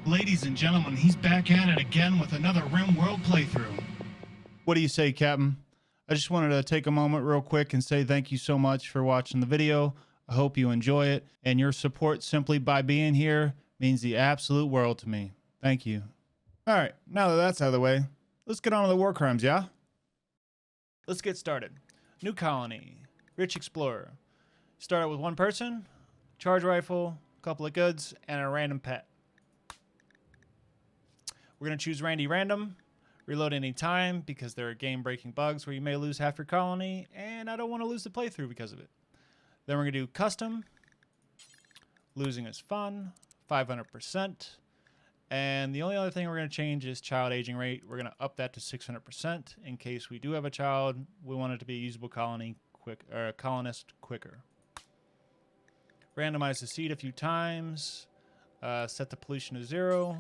Ladies and gentlemen, he's back at it again with another RimWorld playthrough. What do you say, Captain? I just wanted to take a moment real quick and say thank you so much for watching the video. I hope you enjoy it, and your support simply by being here means the absolute world to me. Thank you. All right, now that that's out of the way, let's get on to the war crimes, yeah? Let's get started. New colony, rich explorer. Start out with one person, charge rifle, a couple of goods, and a random pet. We're going to choose Randy Random, reload any time because there are game-breaking bugs where you may lose half your colony, and I don't want to lose the playthrough because of it. Then we're going to do custom, losing is fun, 500%, and the only other thing we're going to change is child aging rate. We're going to up that to 600% in case we do have a child. We want it to be a usable colony colonist quicker. Randomize the seed a few times, set the pollution to 0.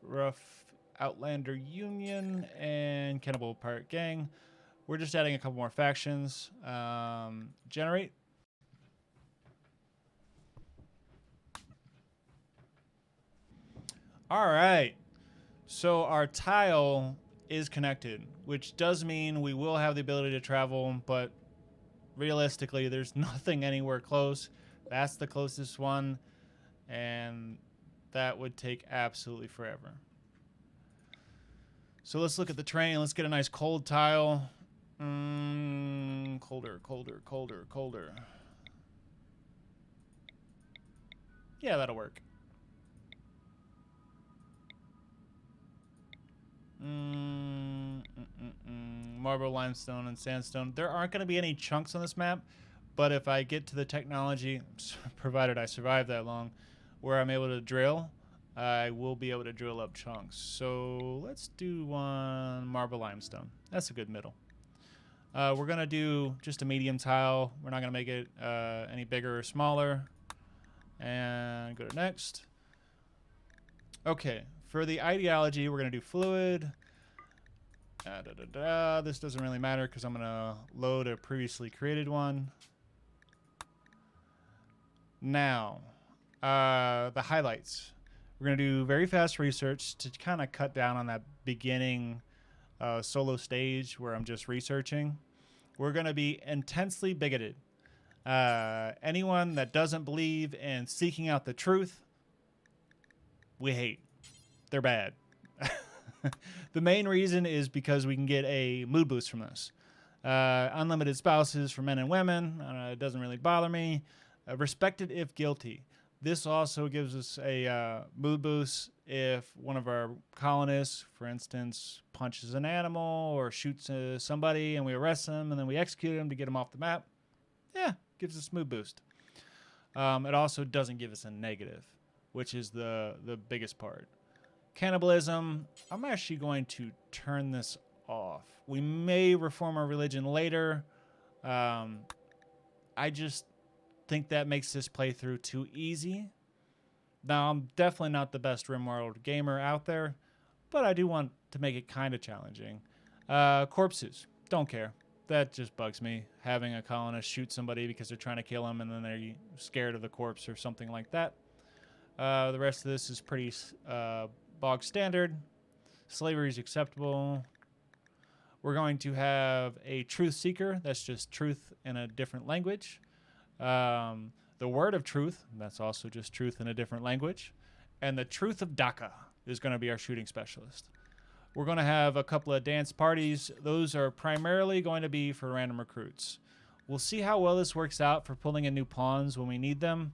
Rough Outlander Union and Cannibal Pirate Gang. We're just adding a couple more factions. Generate. All right. So our tile is connected, which does mean we will have the ability to travel, but realistically, there's nothing anywhere close. That's the closest one, and that would take absolutely forever. So let's look at the terrain. Let's get a nice cold tile. Colder, colder, colder, colder. Yeah, that'll work. Marble, limestone, and sandstone. There aren't going to be any chunks on this map, but if I get to the technology, provided I survive that long, where I'm able to drill, I will be able to drill up chunks. So let's do one marble limestone. That's a good middle. We're going to do just a medium tile. We're not going to make it any bigger or smaller. And go to next. Okay, for the ideology, we're going to do fluid. This doesn't really matter because I'm going to load a previously created one. Now, the highlights. We're going to do very fast research to kind of cut down on that beginning solo stage where I'm just researching. We're going to be intensely bigoted. Anyone that doesn't believe in seeking out the truth, we hate. They're bad. The main reason is because we can get a mood boost from this. Unlimited spouses for men and women. It doesn't really bother me. Respected if guilty. This also gives us a mood boost if one of our colonists, for instance, punches an animal or shoots somebody and we arrest them and then we execute them to get them off the map. Yeah, gives us mood boost. It also doesn't give us a negative, which is the biggest part. Cannibalism, I'm actually going to turn this off. We may reform our religion later. I just think that makes this playthrough too easy. Now, I'm definitely not the best RimWorld gamer out there, but I do want to make it kind of challenging. Corpses, don't care. That just bugs me, having a colonist shoot somebody because they're trying to kill them and then they're scared of the corpse or something like that. The rest of this is pretty bog standard. Slavery is acceptable. We're going to have a truth seeker. That's just truth in a different language. The word of truth, that's also just truth in a different language. And the truth of Dhaka is going to be our shooting specialist. We're going to have a couple of dance parties. Those are primarily going to be for random recruits. We'll see how well this works out for pulling in new pawns when we need them.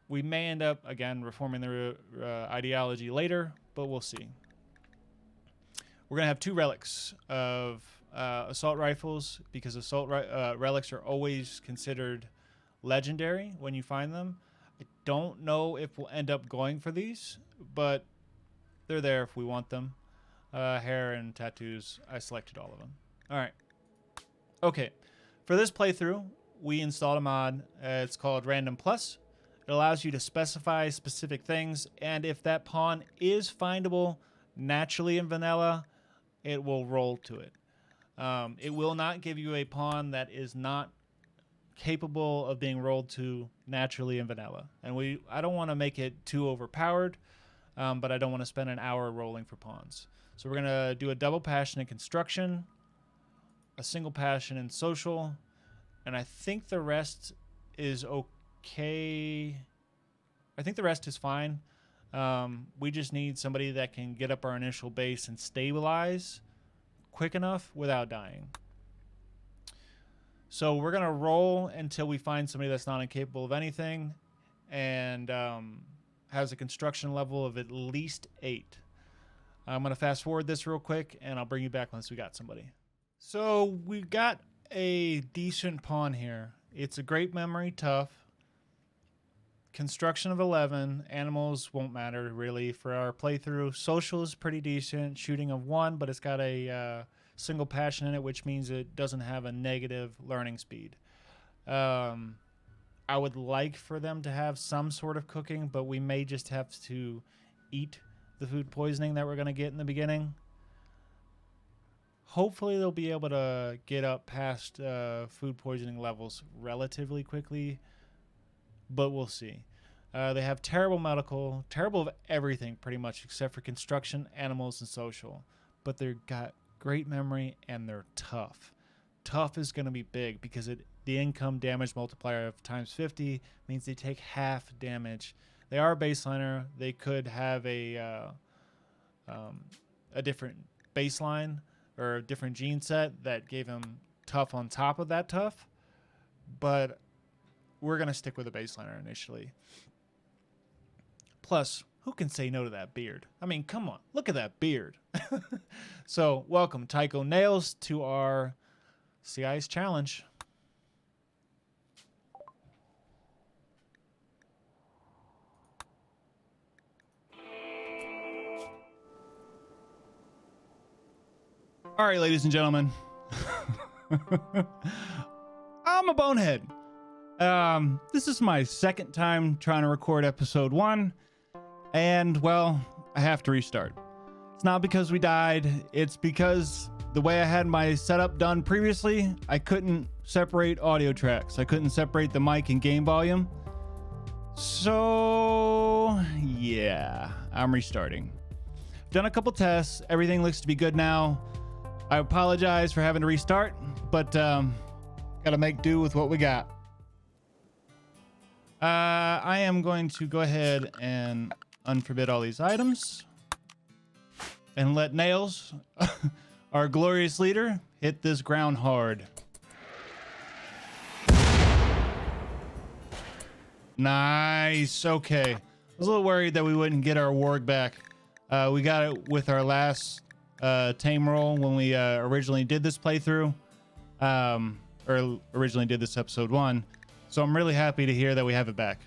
We may end up, again, reforming the ideology later, but we'll see. We're going to have 2 relics of assault rifles because assault relics are always considered legendary when you find them. I don't know if we'll end up going for these, but they're there if we want them. Hair and tattoos, I selected all of them. All right. Okay. For this playthrough, we installed a mod. It's called Random Plus. It allows you to specify specific things, and if that pawn is findable naturally in vanilla, it will roll to it. It will not give you a pawn that is not capable of being rolled to naturally in vanilla. And I don't want to make it too overpowered. but I don't want to spend an hour rolling for pawns. So we're going to do a double passion in construction, a single passion in social, and I think the rest is okay. I think the rest is fine. We just need somebody that can get up our initial base and stabilize quick enough without dying. So we're going to roll until we find somebody that's not incapable of anything and has a construction level of at least 8. I'm going to fast forward this real quick, and I'll bring you back once we got somebody. So we've got a decent pawn here. It's a great memory, tough. Construction of 11. Animals won't matter, really, for our playthrough. Social is pretty decent. Shooting of 1, but it's got a single passion in it, which means it doesn't have a negative learning speed. I would like for them to have some sort of cooking, but we may just have to eat the food poisoning that we're going to get in the beginning. Hopefully they'll be able to get up past food poisoning levels relatively quickly, but we'll see. They have terrible medical, terrible of everything pretty much except for construction, animals, and social. But they've got great memory and they're tough. Tough is going to be big because the income damage multiplier of times 50 means they take half damage. They are a baseliner. They could have a different baseline or a different gene set that gave them tough on top of that tough. But we're going to stick with a baseliner initially. Plus, who can say no to that beard? I mean, come on. Look at that beard. So, welcome, Tycho Nails, to our Sea Ice Challenge. All right, ladies and gentlemen. I'm a bonehead. This is my second time trying to record episode 1, and, well, I have to restart. It's not because we died, it's because the way I had my setup done previously, I couldn't separate audio tracks. I couldn't separate the mic and game volume. So, yeah, I'm restarting. Done a couple tests, everything looks to be good now. I apologize for having to restart, but gotta make do with what we got. I am going to go ahead and unforbid all these items and let Nails, our glorious leader, hit this ground hard. Nice. Okay. I was a little worried that we wouldn't get our warg back. We got it with our last tame roll when we originally did this playthrough, or originally did this episode 1. So I'm really happy to hear that we have it back.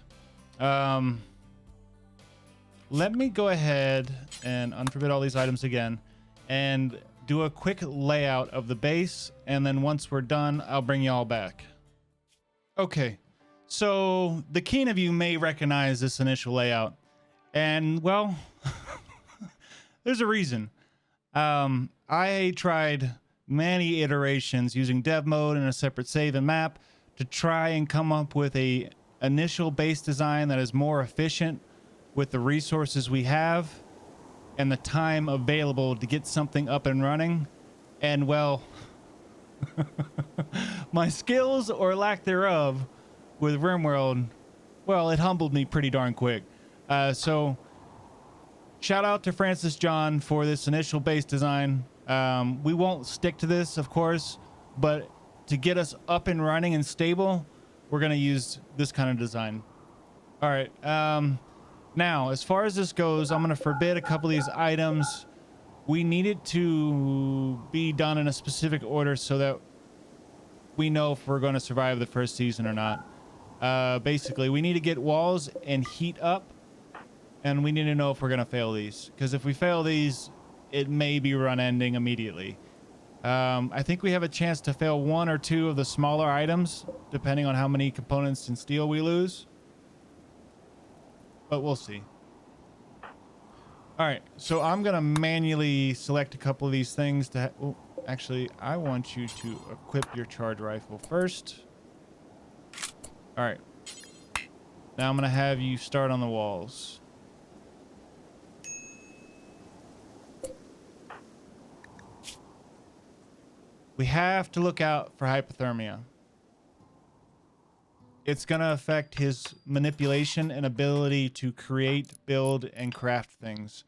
Let me go ahead and unforbid all these items again and do a quick layout of the base. And then once we're done, I'll bring you all back. Okay. So the keen of you may recognize this initial layout. And, well, there's a reason. I tried many iterations using dev mode and a separate save and map to try and come up with a initial base design that is more efficient with the resources we have and the time available to get something up and running. And, well, my skills or lack thereof with RimWorld, well, it humbled me pretty darn quick. So shout out to Francis John for this initial base design. We won't stick to this, of course, but to get us up and running and stable, we're going to use this kind of design. All right. Now, as far as this goes, I'm going to forbid a couple of these items. We need it to be done in a specific order so that we know if we're going to survive the first season or not. Basically, we need to get walls and heat up, and we need to know if we're going to fail these. Because if we fail these, it may be run ending immediately. I think we have a chance to fail 1 or 2 of the smaller items, depending on how many components in steel we lose. But we'll see. All right, so I'm going to manually select a couple of these things to... Oh, actually, I want you to equip your charge rifle first. All right. Now I'm going to have you start on the walls. We have to look out for hypothermia. It's going to affect his manipulation and ability to create, build, and craft things.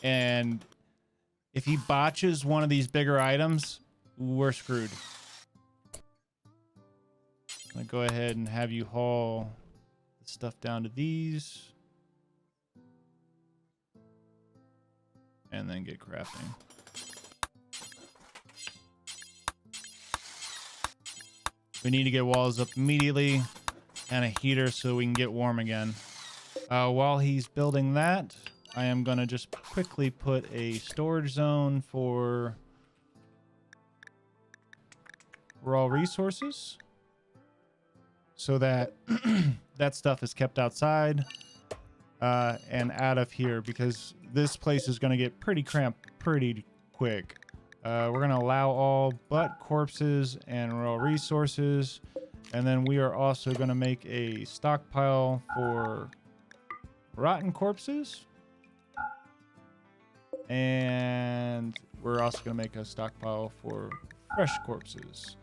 And if he botches one of these bigger items, we're screwed. I'm going to go ahead and have you haul the stuff down to these. And then get crafting. We need to get walls up immediately and a heater so we can get warm again. While he's building that, I am going to just quickly put a storage zone for raw resources so that that stuff is kept outside and out of here, because this place is going to get pretty cramped pretty quick. We're going to allow all but corpses and raw resources. And then we are also going to make a stockpile for rotten corpses. And we're also going to make a stockpile for fresh corpses.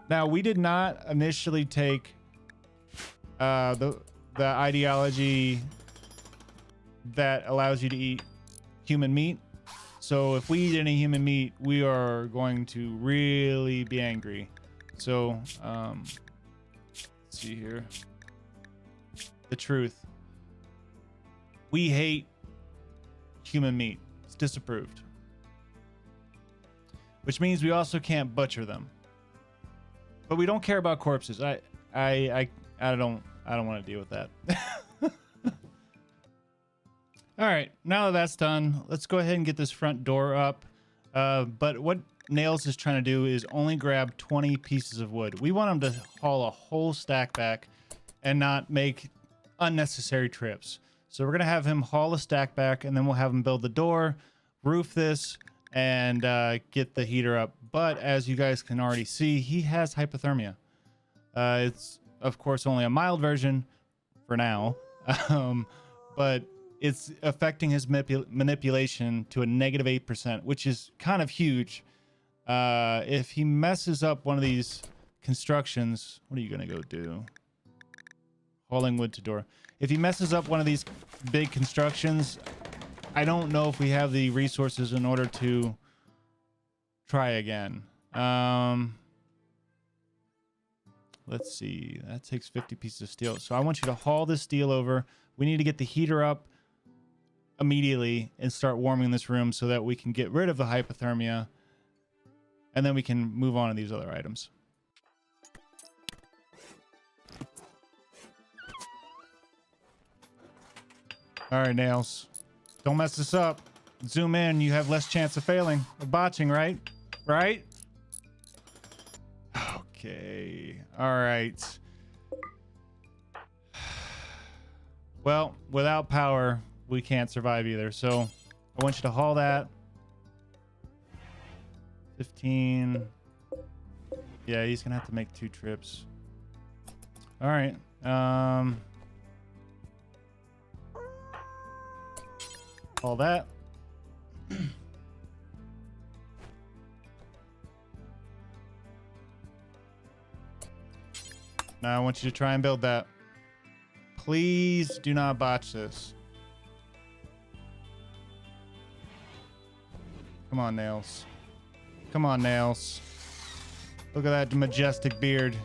Now, we did not initially take the ideology that allows you to eat human meat. So if we eat any human meat, we are going to really be angry. So, let's see here. The truth. We hate human meat. It's disapproved. Which means we also can't butcher them. But we don't care about corpses. I don't want to deal with that. All right, now that that's done, let's go ahead and get this front door up. But what Nails is trying to do is only grab 20 pieces of wood. We want him to haul a whole stack back and not make unnecessary trips. So we're going to have him haul a stack back, and then we'll have him build the door, roof this, and get the heater up. But as you guys can already see, he has hypothermia. It's, of course, only a mild version for now. But it's affecting his manipulation to a -8%, which is kind of huge. If he messes up one of these constructions, what are you going to go do? Hauling wood to door. If he messes up one of these big constructions, I don't know if we have the resources in order to try again. Let's see. That takes 50 pieces of steel. So I want you to haul this steel over. We need to get the heater up immediately and start warming this room so that we can get rid of the hypothermia, and then we can move on to these other items. All right, Nails, don't mess this up. Zoom in. You have less chance of failing, of botching, right? Right? Okay. All right. Well, without power, we can't survive either. So I want you to haul that. 15. Yeah, he's gonna have to make 2 trips. All right. All that. Now I want you to try and build that. Please do not botch this. Come on, Nails. Come on, Nails. Look at that majestic beard.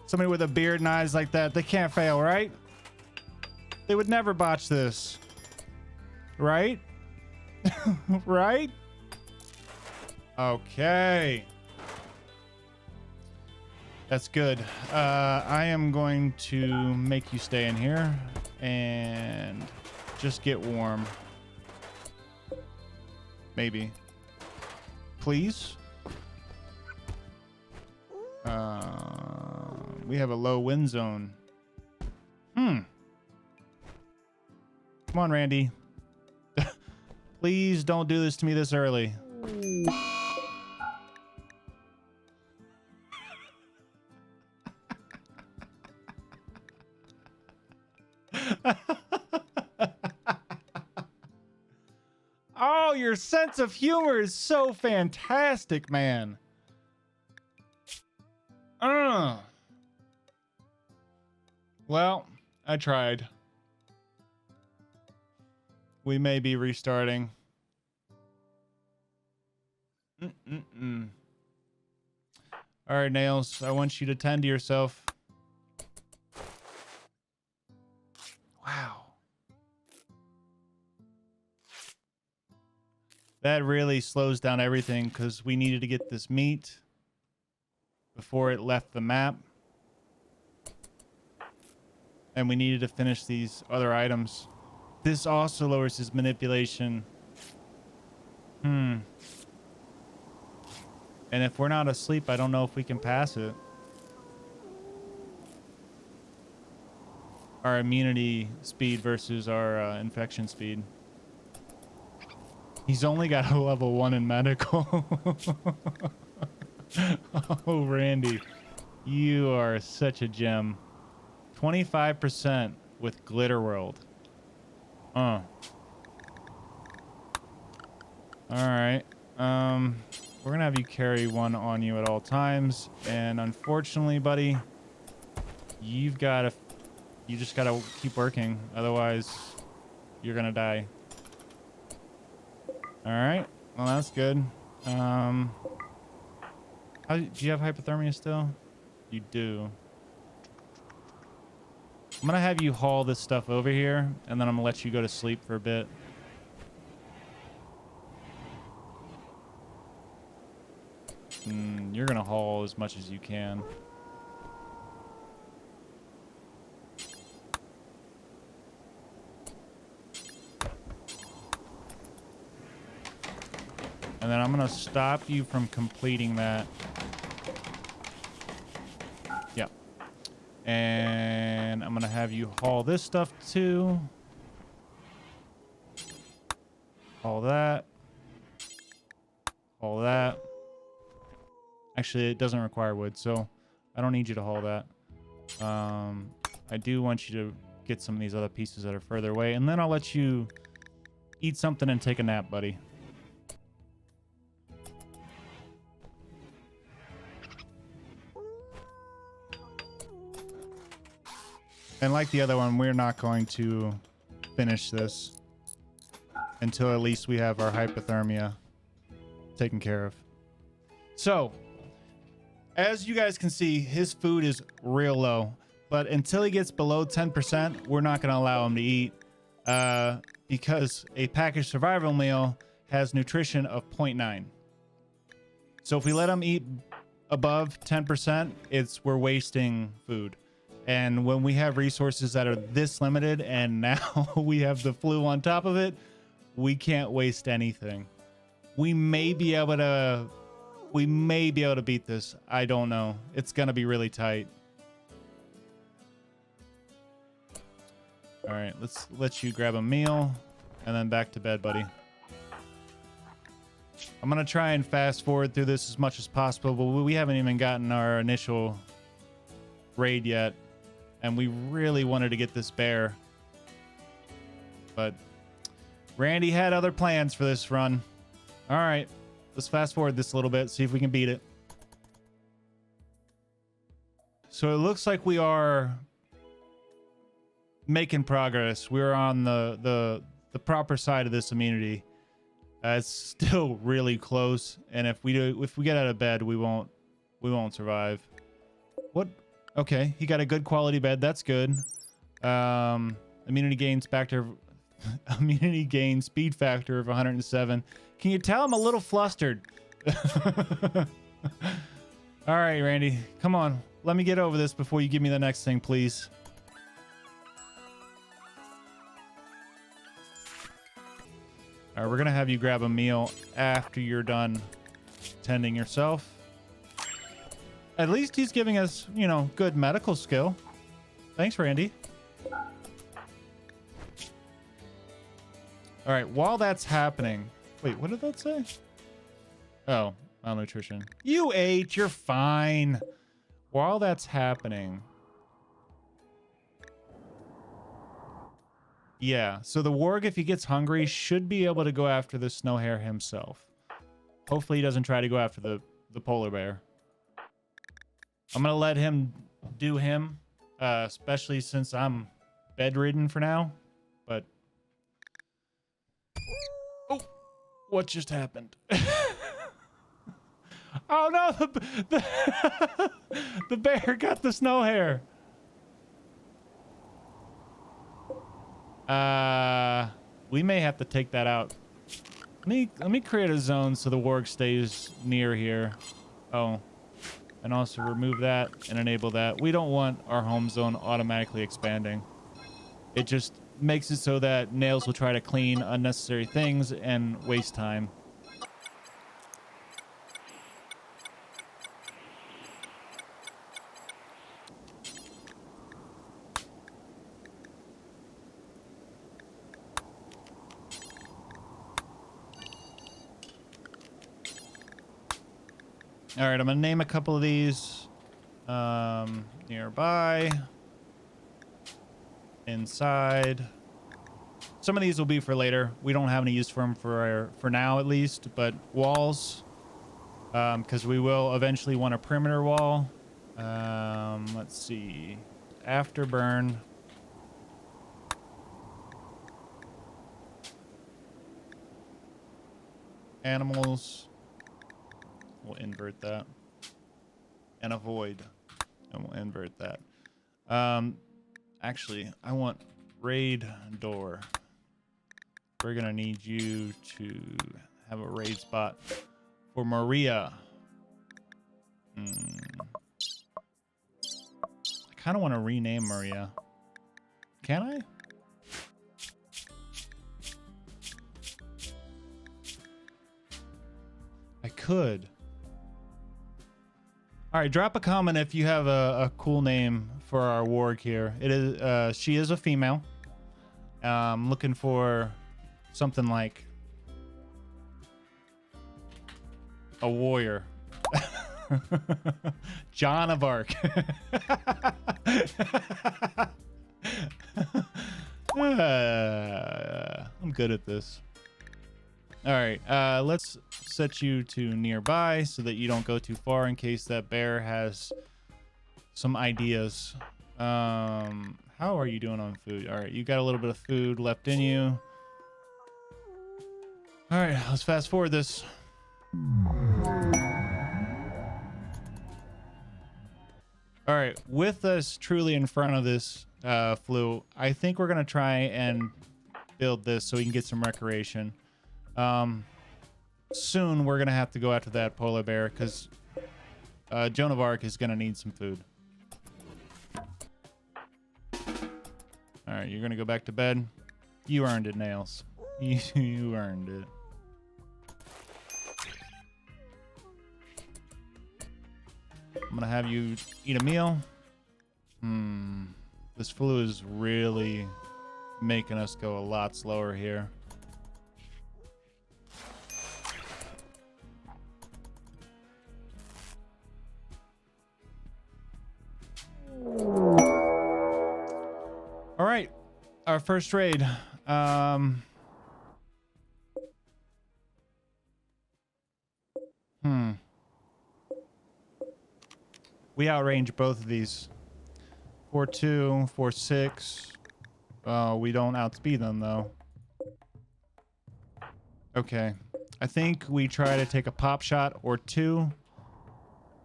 Somebody with a beard and eyes like that, they can't fail, right? They would never botch this. Right? Right? Okay. That's good. I am going to make you stay in here and just get warm. Maybe. Please. We have a low wind zone. Come on, Randy. Please don't do this to me this early. Oh, your sense of humor is so fantastic, man. Well, I tried. We may be restarting. All right, Nails, I want you to tend to yourself. Wow. That really slows down everything because we needed to get this meat before it left the map. And we needed to finish these other items. This also lowers his manipulation. And if we're not asleep, I don't know if we can pass it. Our immunity speed versus our infection speed. He's only got a level 1 in medical. Oh, Randy. You are such a gem. 25% with Glitter World. All right. We're gonna have you carry one on you at all times, and unfortunately, buddy, you just gotta keep working, otherwise you're gonna die. All right, well, that's good. Do you have hypothermia still? You do. I'm gonna have you haul this stuff over here, and then I'm gonna let you go to sleep for a bit. You're gonna haul as much as you can. And then I'm gonna stop you from completing that. Yep. And I'm gonna have you haul this stuff too. Haul that. Haul that. Actually, it doesn't require wood, so I don't need you to haul that. I do want you to get some of these other pieces that are further away, and then I'll let you eat something and take a nap, buddy. And like the other one, we're not going to finish this until at least we have our hypothermia taken care of. So, as you guys can see, his food is real low, but until he gets below 10%, we're not going to allow him to eat because a packaged survival meal has nutrition of 0.9. So if we let him eat above 10%, we're wasting food. And when we have resources that are this limited and now we have the flu on top of it, we can't waste anything. We may be able to beat this. I don't know. It's going to be really tight. All right, let's let you grab a meal and then back to bed, buddy. I'm going to try and fast forward through this as much as possible, but we haven't even gotten our initial raid yet. And we really wanted to get this bear. But Randy had other plans for this run. All right. Let's fast forward this a little bit, see if we can beat it. So it looks like we are making progress. We're on the proper side of this immunity. It's still really close, and if we get out of bed, we won't survive. What? Okay, he got a good quality bed. That's good. Immunity gain speed factor of 107. Can you tell I'm a little flustered? All right, Randy, come on. Let me get over this before you give me the next thing, please. All right, we're going to have you grab a meal after you're done tending yourself. At least he's giving us, you know, good medical skill. Thanks, Randy. All right, while that's happening... Wait, what did that say? Oh, malnutrition. You ate, you're fine. While that's happening... Yeah, so the warg, if he gets hungry, should be able to go after the snow hare himself. Hopefully he doesn't try to go after the, the polar bear. I'm going to let him do him. And then I'm going to especially since I'm bedridden for now. But oh, what just happened? Oh no, the bear got the snow hare. We may have to take that out. Let me create a zone so the warg stays near here. Oh, and also remove that and enable that. We don't want our home zone automatically expanding. It just makes it so that nails will try to clean unnecessary things and waste time. All right, I'm gonna name a couple of these nearby, inside. Some of these will be for later. We don't have any use for them for now, at least. But walls, because we will eventually want a perimeter wall. Let's see, afterburn. Animals. We'll invert that. And avoid. And we'll invert that. Actually, I want raid door. We're going to need you to have a raid spot for Maria. I kind of want to rename Maria. Can I? I could. All right, drop a comment if you have a cool name for our warg here. It is she is a female. Looking for something like a warrior. John of Arc. I'm good at this. All right, let's set you to nearby so that you don't go too far in case that bear has some ideas. How are you doing on food? All right, you got a little bit of food left in you. All right, let's fast forward this. All right, with us truly in front of this flu, I think we're gonna try and build this so we can get some recreation. Soon we're gonna have to go after that polar bear because Joan of Arc is gonna need some food. All right, you're gonna go back to bed. You earned it, Nails. You earned it. I'm gonna have you eat a meal. This flu is really making us go a lot slower here. All right, our first raid. We outrange both of these. 4-2, 4-6. We don't outspeed them though. Okay, I think we try to take a pop shot or two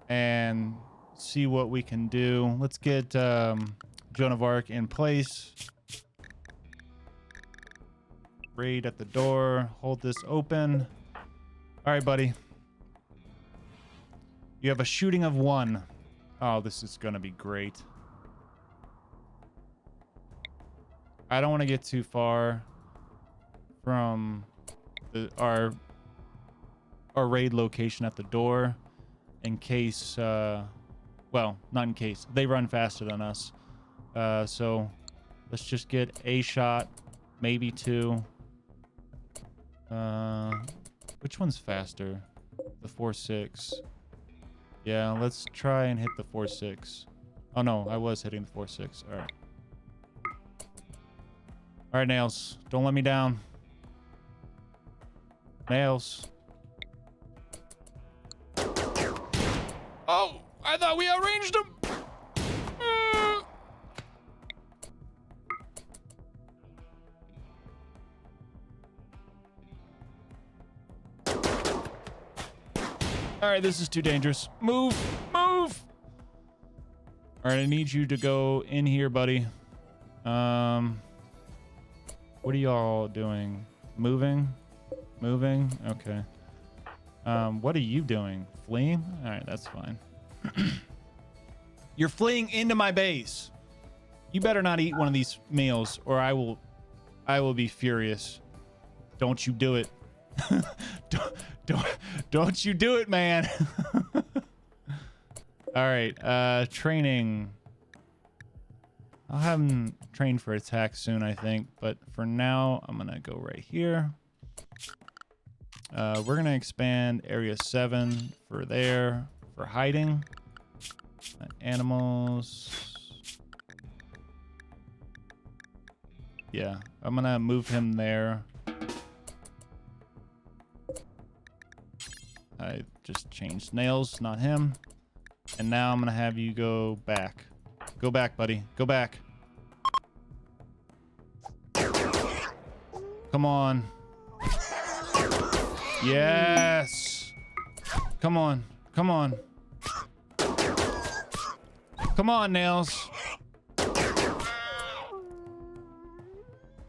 and see what we can do. Let's get Joan of Arc in place. Raid at the door. Hold this open. All right, buddy. You have a shooting of 1. Oh, this is gonna be great. I don't want to get too far from our raid location at the door in case, well, not in case. They run faster than us. So let's just get a shot, maybe 2. Which one's faster? The 4-6. Yeah, let's try and hit the 4-6. Oh no, I was hitting the 4-6. All right. All right, Nails. Don't let me down. Nails. Oh, I thought we outranged him. All right, this is too dangerous. Move, move. All right, I need you to go in here, buddy. What are y'all doing? Moving? Moving? Okay. What are you doing? Fleeing? All right, that's fine. You're fleeing into my base. You better not eat one of these meals or I will be furious. Don't you do it. don't you do it, man. All right, training. I'll have him train for attack soon, I think. But for now, I'm gonna go right here. We're gonna expand area 7 for there for hiding. Animals. Yeah, I'm gonna move him there. I just changed nails, not him. And now I'm gonna have you go back. Go back, buddy. Go back. Come on. Yes. Come on. Come on. Come on, Nails.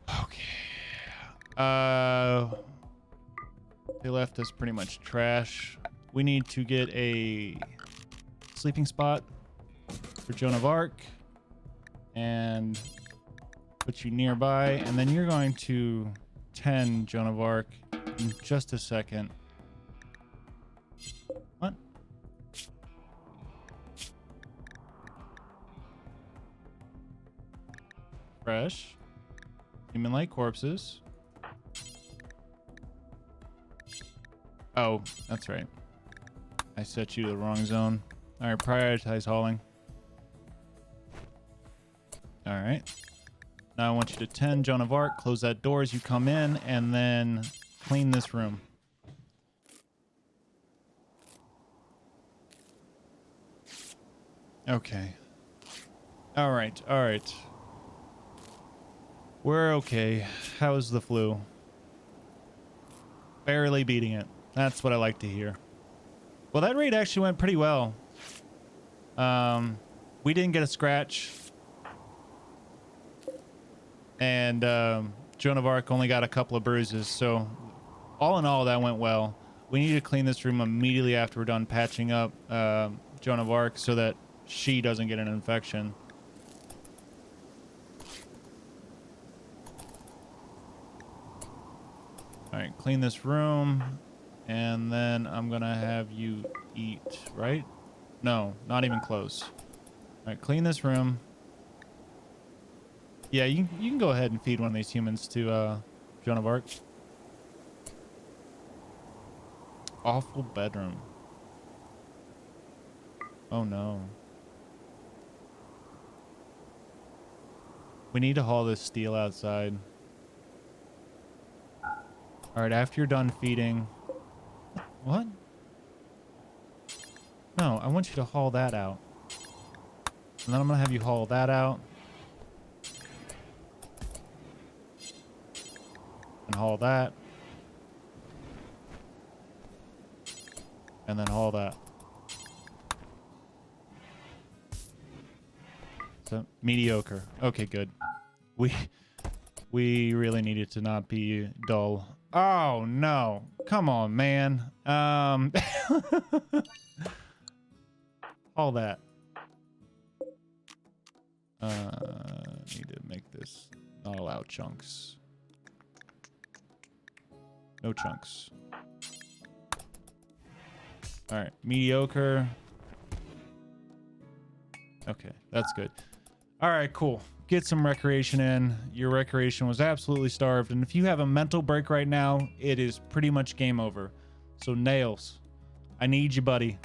Okay. They left us pretty much trash. We need to get a sleeping spot for Joan of Arc and put you nearby, and then you're going to tend Joan of Arc in just a second. What? Fresh. Human-like corpses. Oh, that's right. I set you to the wrong zone. All right, prioritize hauling. All right. Now I want you to tend Joan of Arc, close that door as you come in, and then clean this room. Okay. All right, all right. We're okay. How's the flu? Barely beating it. That's what I like to hear. Well, that raid actually went pretty well. We didn't get a scratch. And Joan of Arc only got a couple of bruises. So all in all, that went well. We need to clean this room immediately after we're done patching up Joan of Arc so that she doesn't get an infection. All right, clean this room. And then I'm going to have you eat, right? No, not even close. All right, clean this room. Yeah, you can go ahead and feed one of these humans to Joan of Arc. Awful bedroom. Oh, no. We need to haul this steel outside. All right, after you're done feeding... What? No, I want you to haul that out. And then I'm going to have you haul that out. And haul that. And then haul that. So, mediocre. Okay, good. We really needed to not be dull. Oh, no. Come on, man. All that. Need to make this not allow chunks. No chunks. All right. Mediocre. Okay, that's good. All right, cool. Get some recreation in. Your recreation was absolutely starved. And if you have a mental break right now, it is pretty much game over. So Nails, I need you, buddy.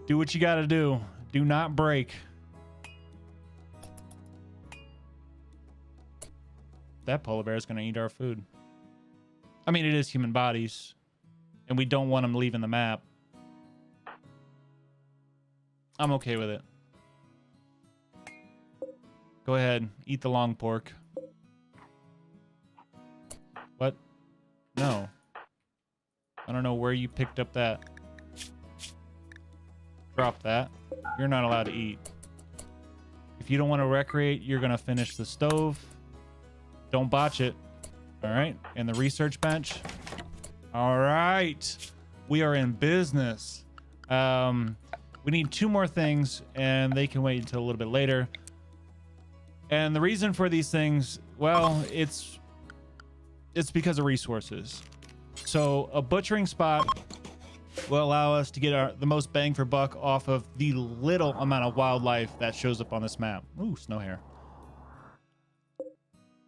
do what you got to do. Do not break. That polar bear is going to eat our food. I mean, it is human bodies. And we don't want them leaving the map. I'm okay with it. Go ahead, eat the long pork. What? No. I don't know where you picked up that. Drop that. You're not allowed to eat. If you don't want to recreate, you're going to finish the stove. Don't botch it. All right. And the research bench. All right. We are in business. We need 2 more things, and they can wait until a little bit later. And the reason for these things, well, it's because of resources. So a butchering spot will allow us to get the most bang for buck off of the little amount of wildlife that shows up on this map. Ooh, snow hare.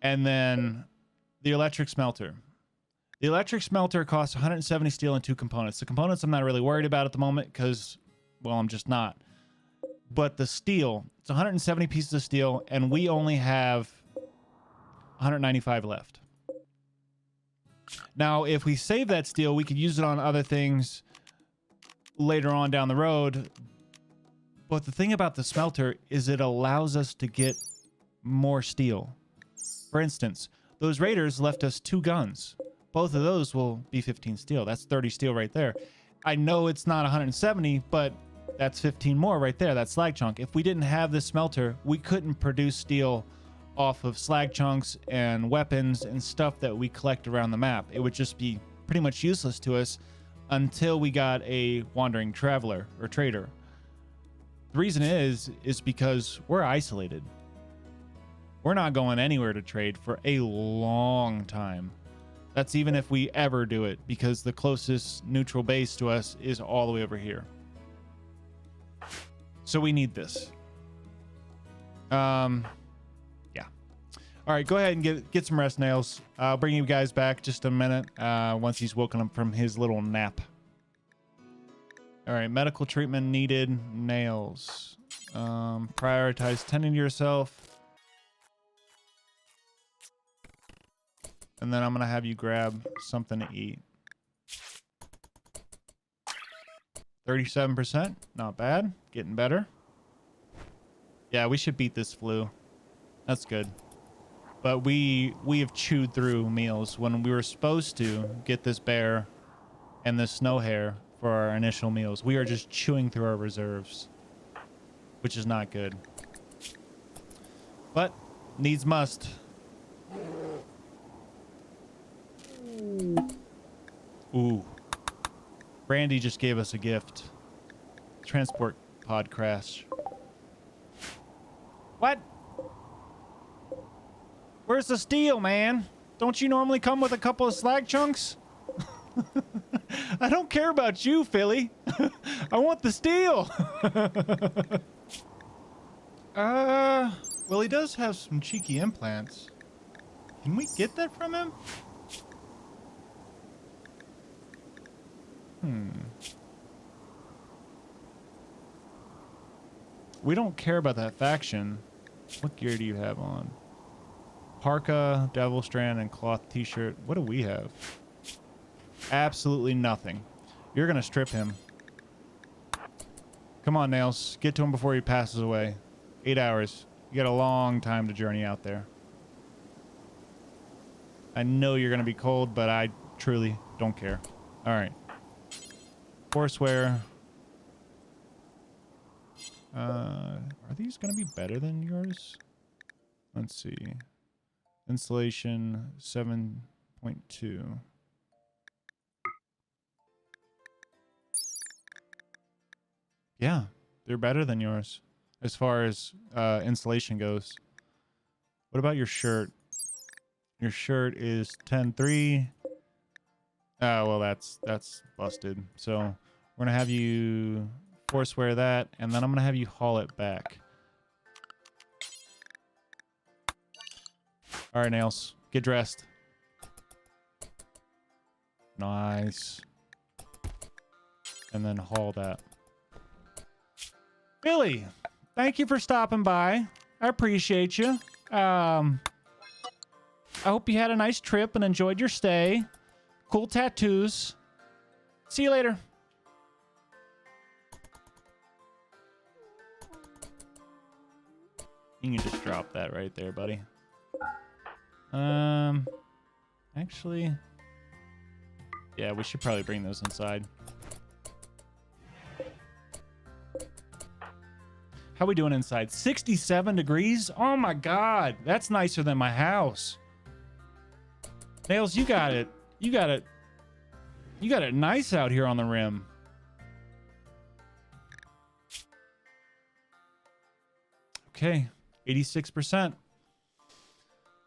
And then the electric smelter. The electric smelter costs 170 steel and 2 components. The components I'm not really worried about at the moment because, well, I'm just not. But the steel, it's 170 pieces of steel, and we only have 195 left. Now, if we save that steel, we could use it on other things later on down the road. But the thing about the smelter is it allows us to get more steel. For instance, those raiders left us 2 guns. Both of those will be 15 steel. That's 30 steel right there. I know it's not 170, but that's 15 more right there. That's slag chunk. If we didn't have this smelter, we couldn't produce steel off of slag chunks and weapons and stuff that we collect around the map. It would just be pretty much useless to us until we got a wandering traveler or trader. The reason is because we're isolated. We're not going anywhere to trade for a long time. That's even if we ever do it, because the closest neutral base to us is all the way over here. So we need this. Yeah. All right, go ahead and get some rest, Nails. I'll bring you guys back just a minute once he's woken up from his little nap. All right, medical treatment needed. Nails. Prioritize tending to yourself. And then I'm going to have you grab something to eat. 37%. Not bad. Getting better. Yeah, we should beat this flu. That's good. But we have chewed through meals when we were supposed to get this bear and this snow hare for our initial meals. We are just chewing through our reserves, which is not good. But needs must. Ooh. Brandy just gave us a gift. Transport pod crash. What? Where's the steel, man? Don't you normally come with a couple of slag chunks? I don't care about you, Philly. I want the steel. Well, he does have some cheeky implants. Can we get that from him? We don't care about that faction. What gear do you have on? Parka, Devil Strand, and cloth t-shirt. What do we have? Absolutely nothing. You're gonna strip him. Come on, Nails. Get to him before he passes away. 8 hours. You got a long time to journey out there. I know you're gonna be cold, but I truly don't care. All right. Courseware. Are these gonna be better than yours? Let's see. Insulation 7.2. Yeah, they're better than yours as far as insulation goes. What about your shirt? Your shirt is 10.3. Oh, well, that's busted. So we're gonna have you force wear that, and then I'm gonna have you haul it back. All right, Nails, get dressed. Nice. And then haul that. Billy, thank you for stopping by. I appreciate you. I hope you had a nice trip and enjoyed your stay. Cool tattoos. See you later. You can just drop that right there, buddy. Actually, Yeah, we should probably bring those inside. How we doing inside? 67 degrees? Oh my God. That's nicer than my house. Nails, you got it. You got it. You got it nice out here on the rim. Okay, 86%.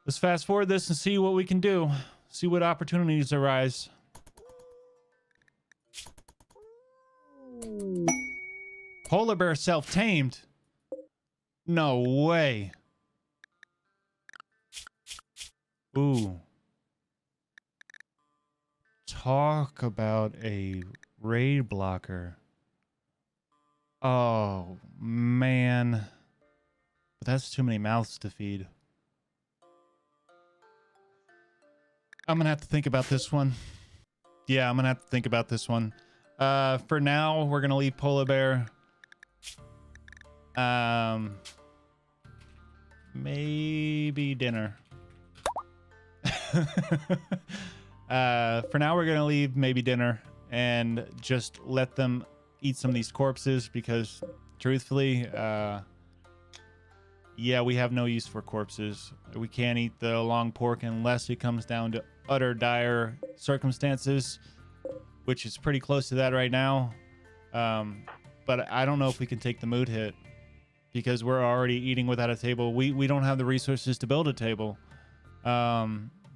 Let's fast forward this and see what we can do. See what opportunities arise. Polar bear self-tamed. No way. Ooh. Talk about a raid blocker. Oh, man. But that's too many mouths to feed. I'm going to have to think about this one. Yeah, I'm going to have to think about this one. For now, we're going to leave polar bear. Maybe dinner. For now, we're gonna leave maybe dinner and just let them eat some of these corpses because, truthfully, yeah, we have no use for corpses. We can't eat the long pork unless it comes down to utter dire circumstances, which is pretty close to that right now. But I don't know if we can take the mood hit because we're already eating without a table. We don't have the resources to build a table.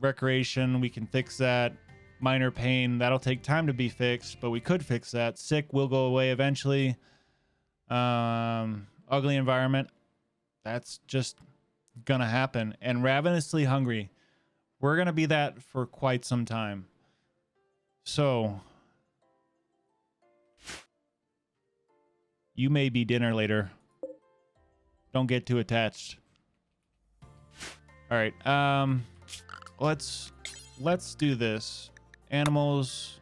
Recreation, we can fix that. Minor pain, that'll take time to be fixed, but we could fix that. Sick will go away eventually. Ugly environment, that's just gonna happen. And ravenously hungry, we're gonna be that for quite some time. So you may be dinner later. Don't get too attached. All right, let's do this. Animals,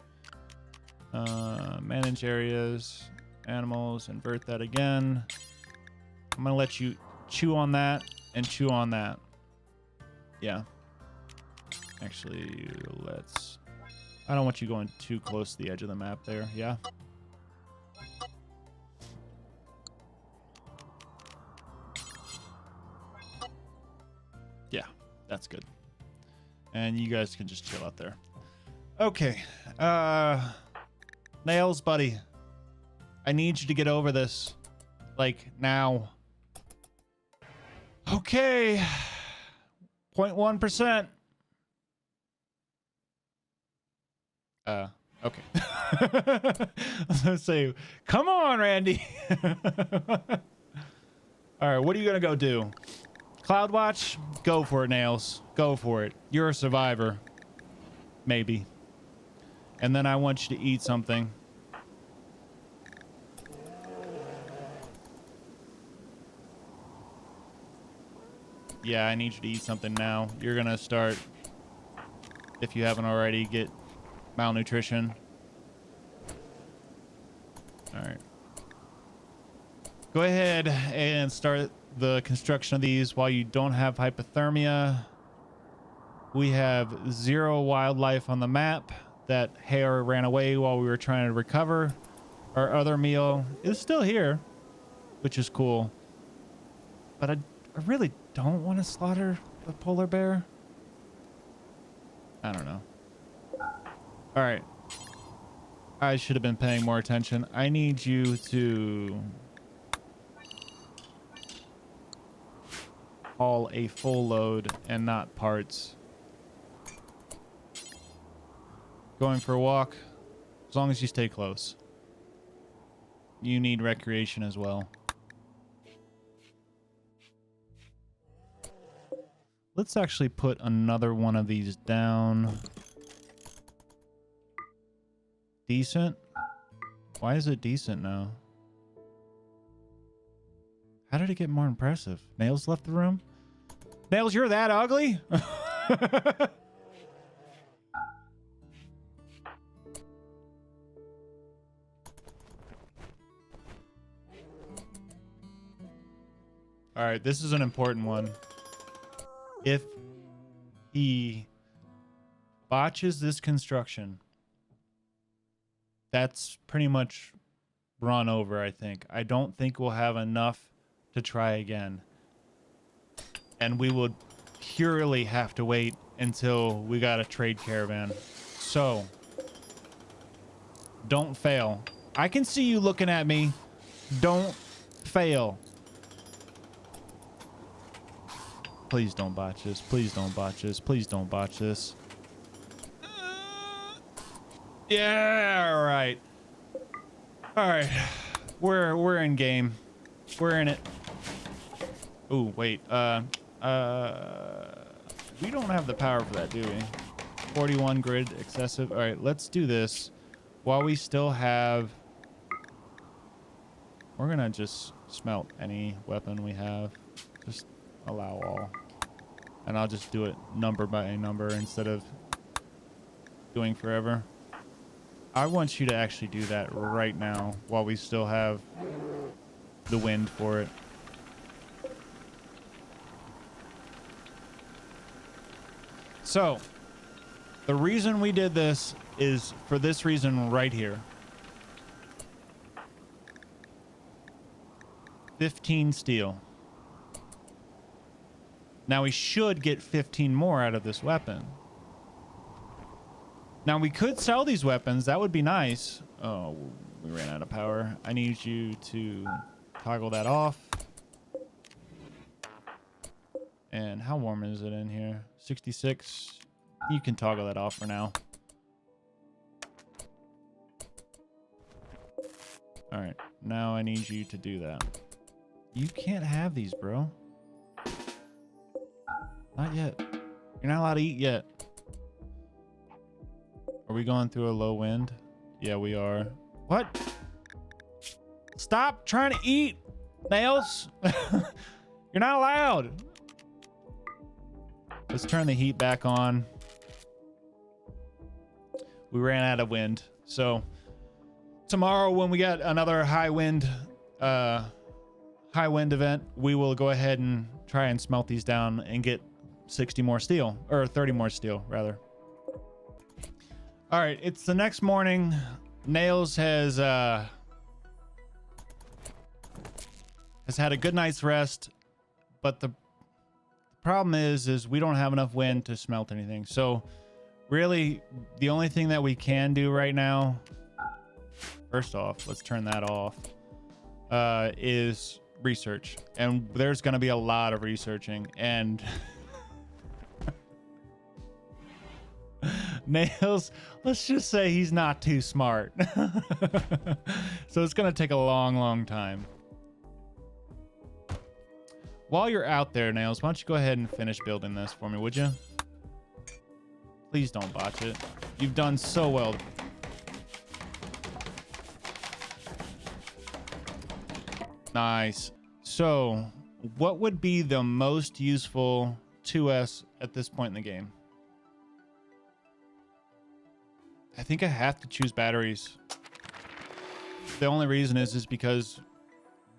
manage areas, animals, invert that again. I'm gonna let you chew on that and chew on that. Yeah. Actually, I don't want you going too close to the edge of the map there. Yeah. Yeah, that's good. And you guys can just chill out there. Okay. Nails, buddy. I need you to get over this. Like, now. Okay. 0.1%. Okay. I was gonna say, come on, Randy. All right, what are you gonna go do? Cloud watch? Go for it, Nails. Go for it. You're a survivor. Maybe. And then I want you to eat something. Yeah, I need you to eat something now. You're gonna start, if you haven't already, get malnutrition. All right. Go ahead and start the construction of these while you don't have hypothermia. We have 0 wildlife on the map. That hare ran away while we were trying to recover. Our other meal is still here, which is cool. But I really don't want to slaughter the polar bear. I don't know. All right. I should have been paying more attention. I need you to haul a full load and not parts. Going for a walk, as long as you stay close. You need recreation as well. Let's actually put another one of these down. Decent? Why is it decent now? How did it get more impressive? Nails left the room? Nails, you're that ugly? All right, this is an important one. If he botches this construction that's pretty much run over, I think. I don't think we'll have enough to try again. And we would purely have to wait until we got a trade caravan. So, don't fail. I can see you looking at me. Don't fail. Please don't botch this. Please don't botch this. Please don't botch this. Yeah, all right. All right. We're in game. We're in it. Ooh, wait. We don't have the power for that, do we? 41 grid excessive. All right, let's do this while we still have. We're gonna just smelt any weapon we have. Just allow all. And I'll just do it number by number instead of doing forever. I want you to actually do that right now while we still have the wind for it. So, the reason we did this is for this reason right here. 15 steel. Now we should get 15 more out of this weapon. Now we could sell these weapons. That would be nice. Oh, we ran out of power. I need you to toggle that off. And how warm is it in here? 66. You can toggle that off for now. All right. Now I need you to do that. You can't have these, bro. Not yet. You're not allowed to eat yet. Are we going through a low wind? Yeah, we are. What? Stop trying to eat, Nails. You're not allowed. Let's turn the heat back on. We ran out of wind. So tomorrow when we get another high wind event, we will go ahead and try and smelt these down and get 60 more steel, or 30 more steel rather. All right, it's the next morning. Nails has had a good night's rest, but the problem is we don't have enough wind to smelt anything. So really the only thing that we can do right now, first off, let's turn that off, is research. And there's going to be a lot of researching, and Nails, let's just say he's not too smart. So it's going to take a long time. While you're out there, Nails, why don't you go ahead and finish building this for me, would you? Please don't botch it. You've done so well. Nice. So, what would be the most useful to us at this point in the game? I think I have to choose batteries. The only reason is because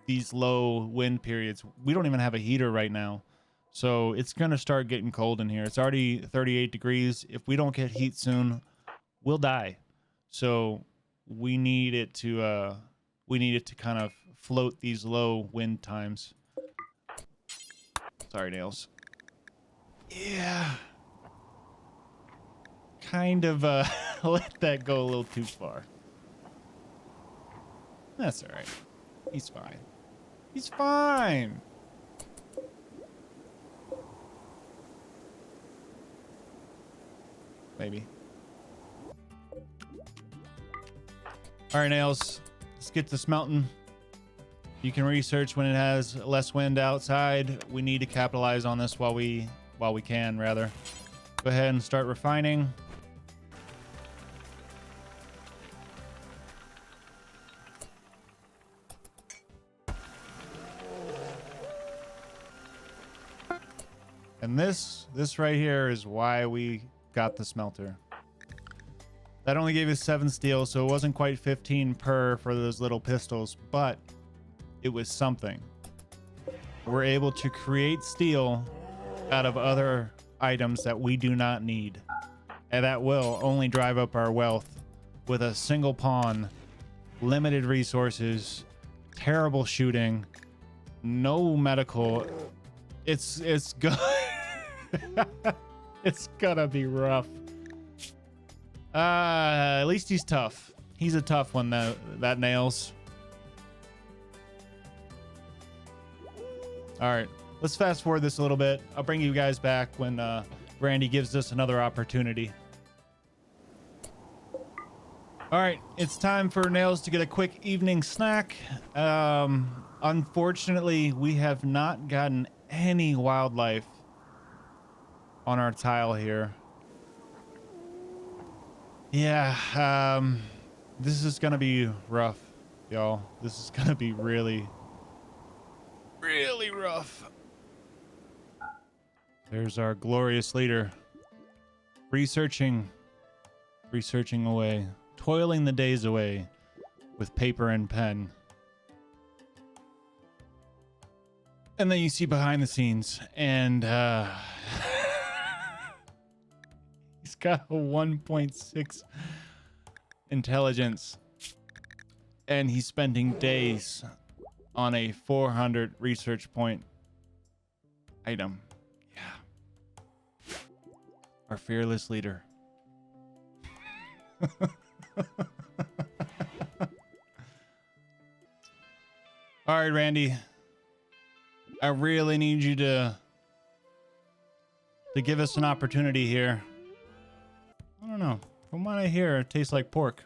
these low wind periods, we don't even have a heater right now. So it's going to start getting cold in here. It's already 38 degrees. If we don't get heat soon, we'll die. So we need it to kind of float these low wind times. Sorry, Nails. Yeah. Kind of let that go a little too far. That's all right. He's fine. He's fine. Maybe. All right, Nails. Let's get to smelting. You can research when it has less wind outside. We need to capitalize on this while we can, rather. Go ahead and start refining. And this right here is why we got the smelter. That only gave us 7 steel, so it wasn't quite 15 per for those little pistols, but it was something. We're able to create steel out of other items that we do not need, and that will only drive up our wealth with a single pawn, limited resources, terrible shooting, no medical. It's good. It's gonna be rough. At least he's tough. He's a tough one that nails. All right, let's fast forward this a little bit. I'll bring you guys back when Randy gives us another opportunity. All right, it's time for Nails to get a quick evening snack. Unfortunately, we have not gotten any wildlife on our tile here. Yeah, this is gonna be rough, y'all. This is gonna be really rough. There's our glorious leader. Researching away, toiling the days away with paper and pen. And then you see behind the scenes, and he's got a 1.6 intelligence, and he's spending days on a 400 research point item. Yeah. Our fearless leader. All right, Randy. I really need you to give us an opportunity here. I don't know. From what I hear, it tastes like pork.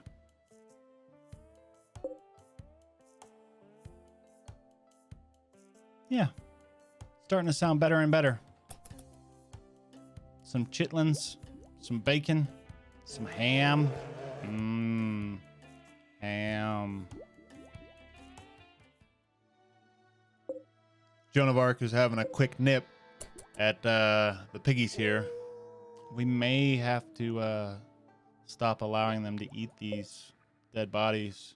Yeah. Starting to sound better and better. Some chitlins, some bacon, some ham. Ham. Joan of Arc is having a quick nip at the piggies here. We may have to stop allowing them to eat these dead bodies.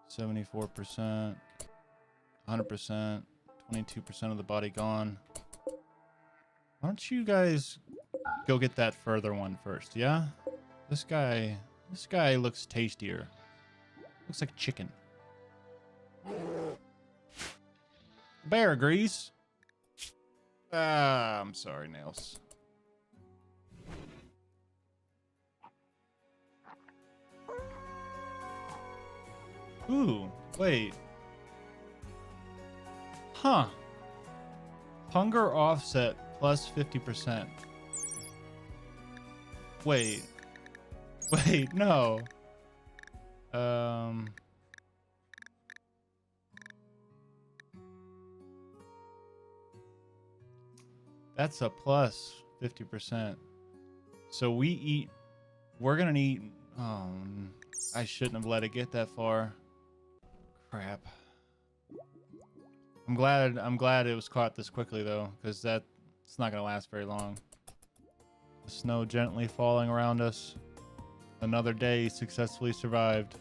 74%, 100%, 22% of the body gone. Why don't you guys go get that further one first, yeah? This guy looks tastier. Looks like chicken. Bear agrees. I'm sorry, Nails. Ooh, wait. Huh. Hunger offset plus 50%. Wait, no. That's a plus 50%. So we're gonna eat. Oh, I shouldn't have let it get that far. Crap. I'm glad it was caught this quickly though, because it's not gonna last very long. The snow gently falling around us. Another day successfully survived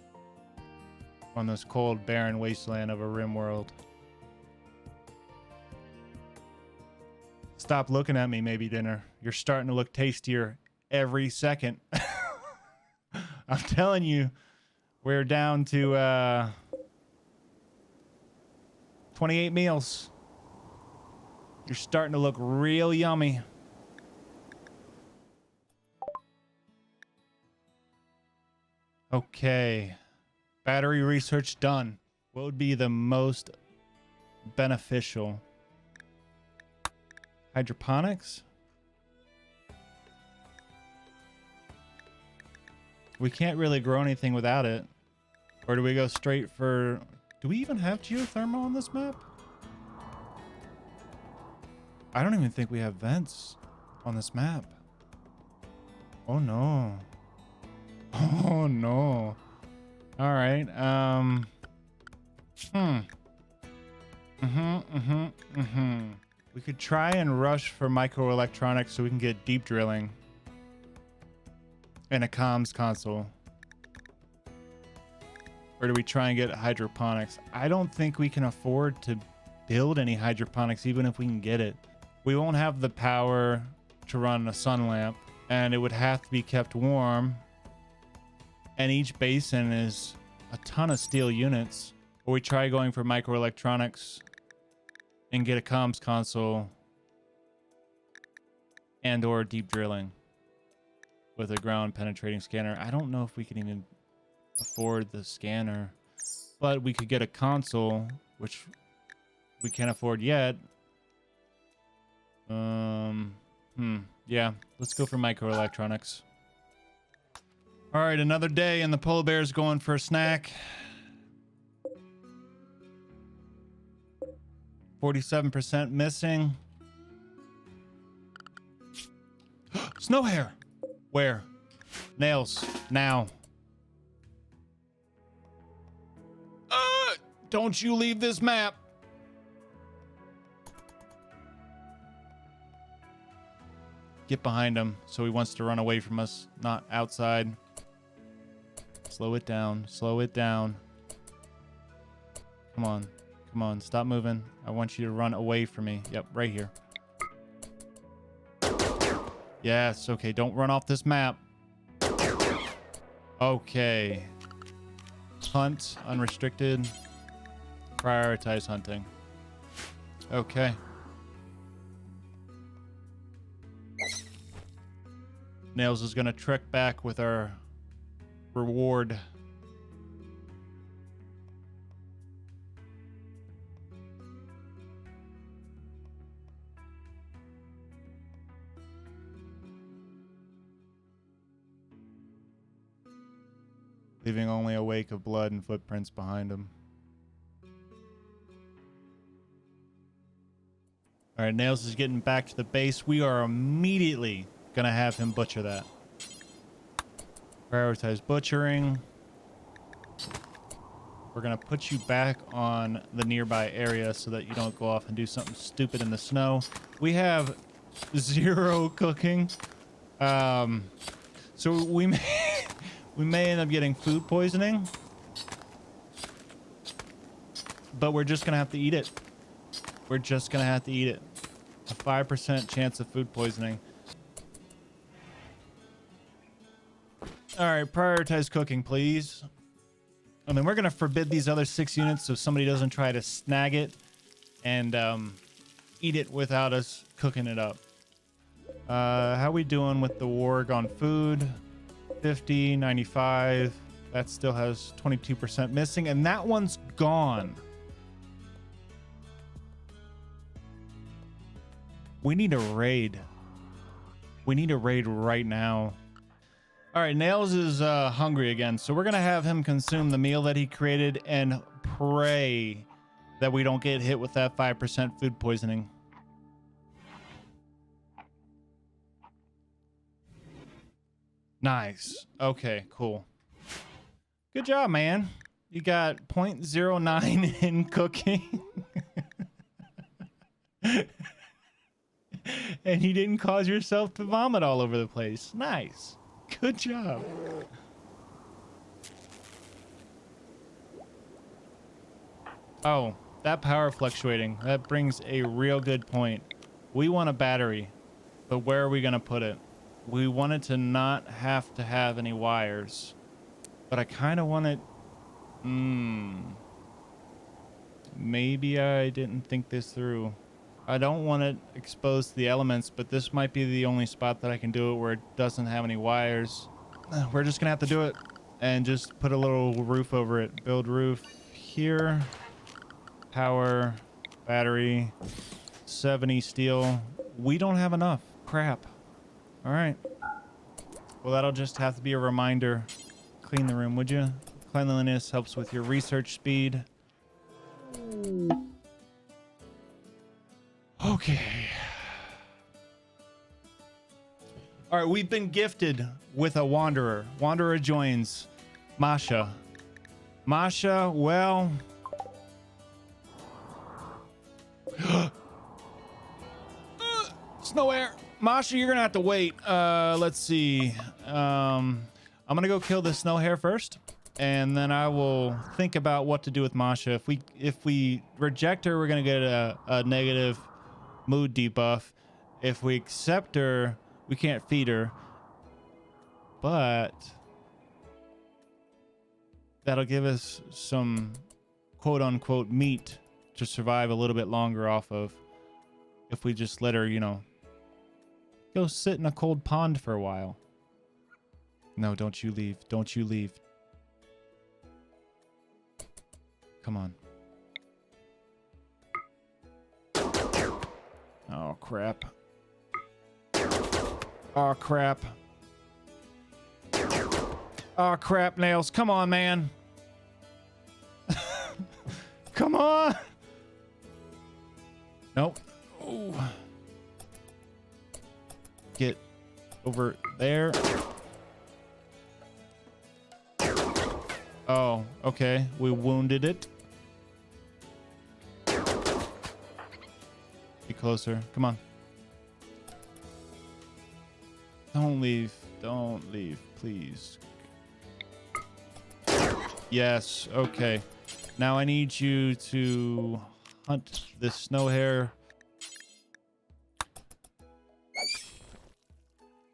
on this cold, barren wasteland of a RimWorld. Stop looking at me, maybe dinner. You're starting to look tastier every second. I'm telling you, we're down to 28 meals. You're starting to look real yummy. Okay. Battery research done. What would be the most beneficial? Hydroponics? We can't really grow anything without it. Or do we go straight for... Do we even have geothermal on this map? I don't even think we have vents on this map. Oh no. Oh no. All right. We could try and rush for microelectronics so we can get deep drilling and a comms console. Or do we try and get hydroponics? I don't think we can afford to build any hydroponics even if we can get it. We won't have the power to run a sun lamp, and it would have to be kept warm and each basin is a ton of steel units. Or we try going for microelectronics and get a comms console and or deep drilling with a ground penetrating scanner. I don't know if we can even afford the scanner, but we could get a console, which we can't afford yet. Yeah, let's go for microelectronics. All right, another day and the polar bear's going for a snack. 47% missing. Snow hair. Where? Nails. Now. Don't you leave this map. Get behind him so he wants to run away from us, not outside. Slow it down. Slow it down. Come on. Come on. Stop moving. I want you to run away from me. Yep, right here. Yes, okay. Don't run off this map. Okay. Hunt, unrestricted. Prioritize hunting. Okay. Nails is going to trek back with our reward. Leaving only a wake of blood and footprints behind him. All right, Nails is getting back to the base. We are immediately gonna have him butcher that. Prioritize butchering. We're gonna put you back on the nearby area so that you don't go off and do something stupid in the snow. We have 0 cooking. So we may end up getting food poisoning, but we're just gonna have to eat it. We're just gonna have to eat it. A 5% chance of food poisoning. All right, prioritize cooking, please. And then we're gonna forbid these other 6 units so somebody doesn't try to snag it and eat it without us cooking it up. How we doing with the warg on food? 50, 95. That still has 22% missing, and that one's gone. We need a raid. We need a raid right now. All right, Nails is hungry again, so we're gonna have him consume the meal that he created and pray that we don't get hit with that 5% food poisoning. Nice. Okay, cool. Good job, man. You got 0.09 in cooking. And you didn't cause yourself to vomit all over the place. Nice. Good job. Oh, that power fluctuating. That brings a real good point. We want a battery, but where are we going to put it? We want it to not have to have any wires, but I kind of want it... Maybe I didn't think this through. I don't want it exposed to the elements, but this might be the only spot that I can do it where it doesn't have any wires. We're just gonna have to do it and just put a little roof over it. Build roof here. Power, battery, 70 steel. We don't have enough. Crap. All right. Well, that'll just have to be a reminder. Clean the room, would you? Cleanliness helps with your research speed. Okay. All right, we've been gifted with a wanderer. Wanderer joins Masha. Masha, well... Snow air. Masha, you're gonna have to wait. Let's see. I'm gonna go kill this snow hare first, and then I will think about what to do with Masha. If we reject her, we're gonna get a negative mood debuff. If we accept her, we can't feed her. But that'll give us some quote unquote meat to survive a little bit longer off of if we just let her, you know, go sit in a cold pond for a while. No, don't you leave. Don't you leave. Come on. Oh, crap. Oh, crap. Oh, crap, Nails. Come on, man. Come on. Nope. Ooh. Get over there. Oh, okay. We wounded it. Be closer. Come on. Don't leave. Don't leave, please. Yes. Okay. Now I need you to hunt this snow hare.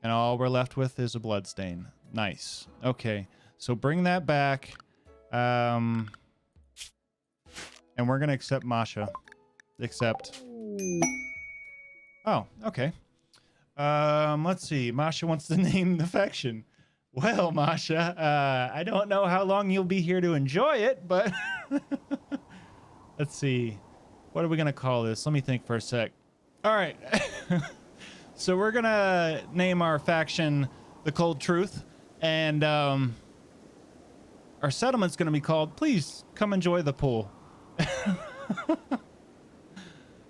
And all we're left with is a blood stain. Nice. Okay. So bring that back. And we're going to accept Masha. Accept. Oh, okay. Let's see. Masha wants to name the faction. Well, Masha, I don't know how long you'll be here to enjoy it, but let's see. What are we going to call this? Let me think for a sec. All right. So we're going to name our faction The Cold Truth, and our settlement's going to be called Please Come Enjoy the Pool.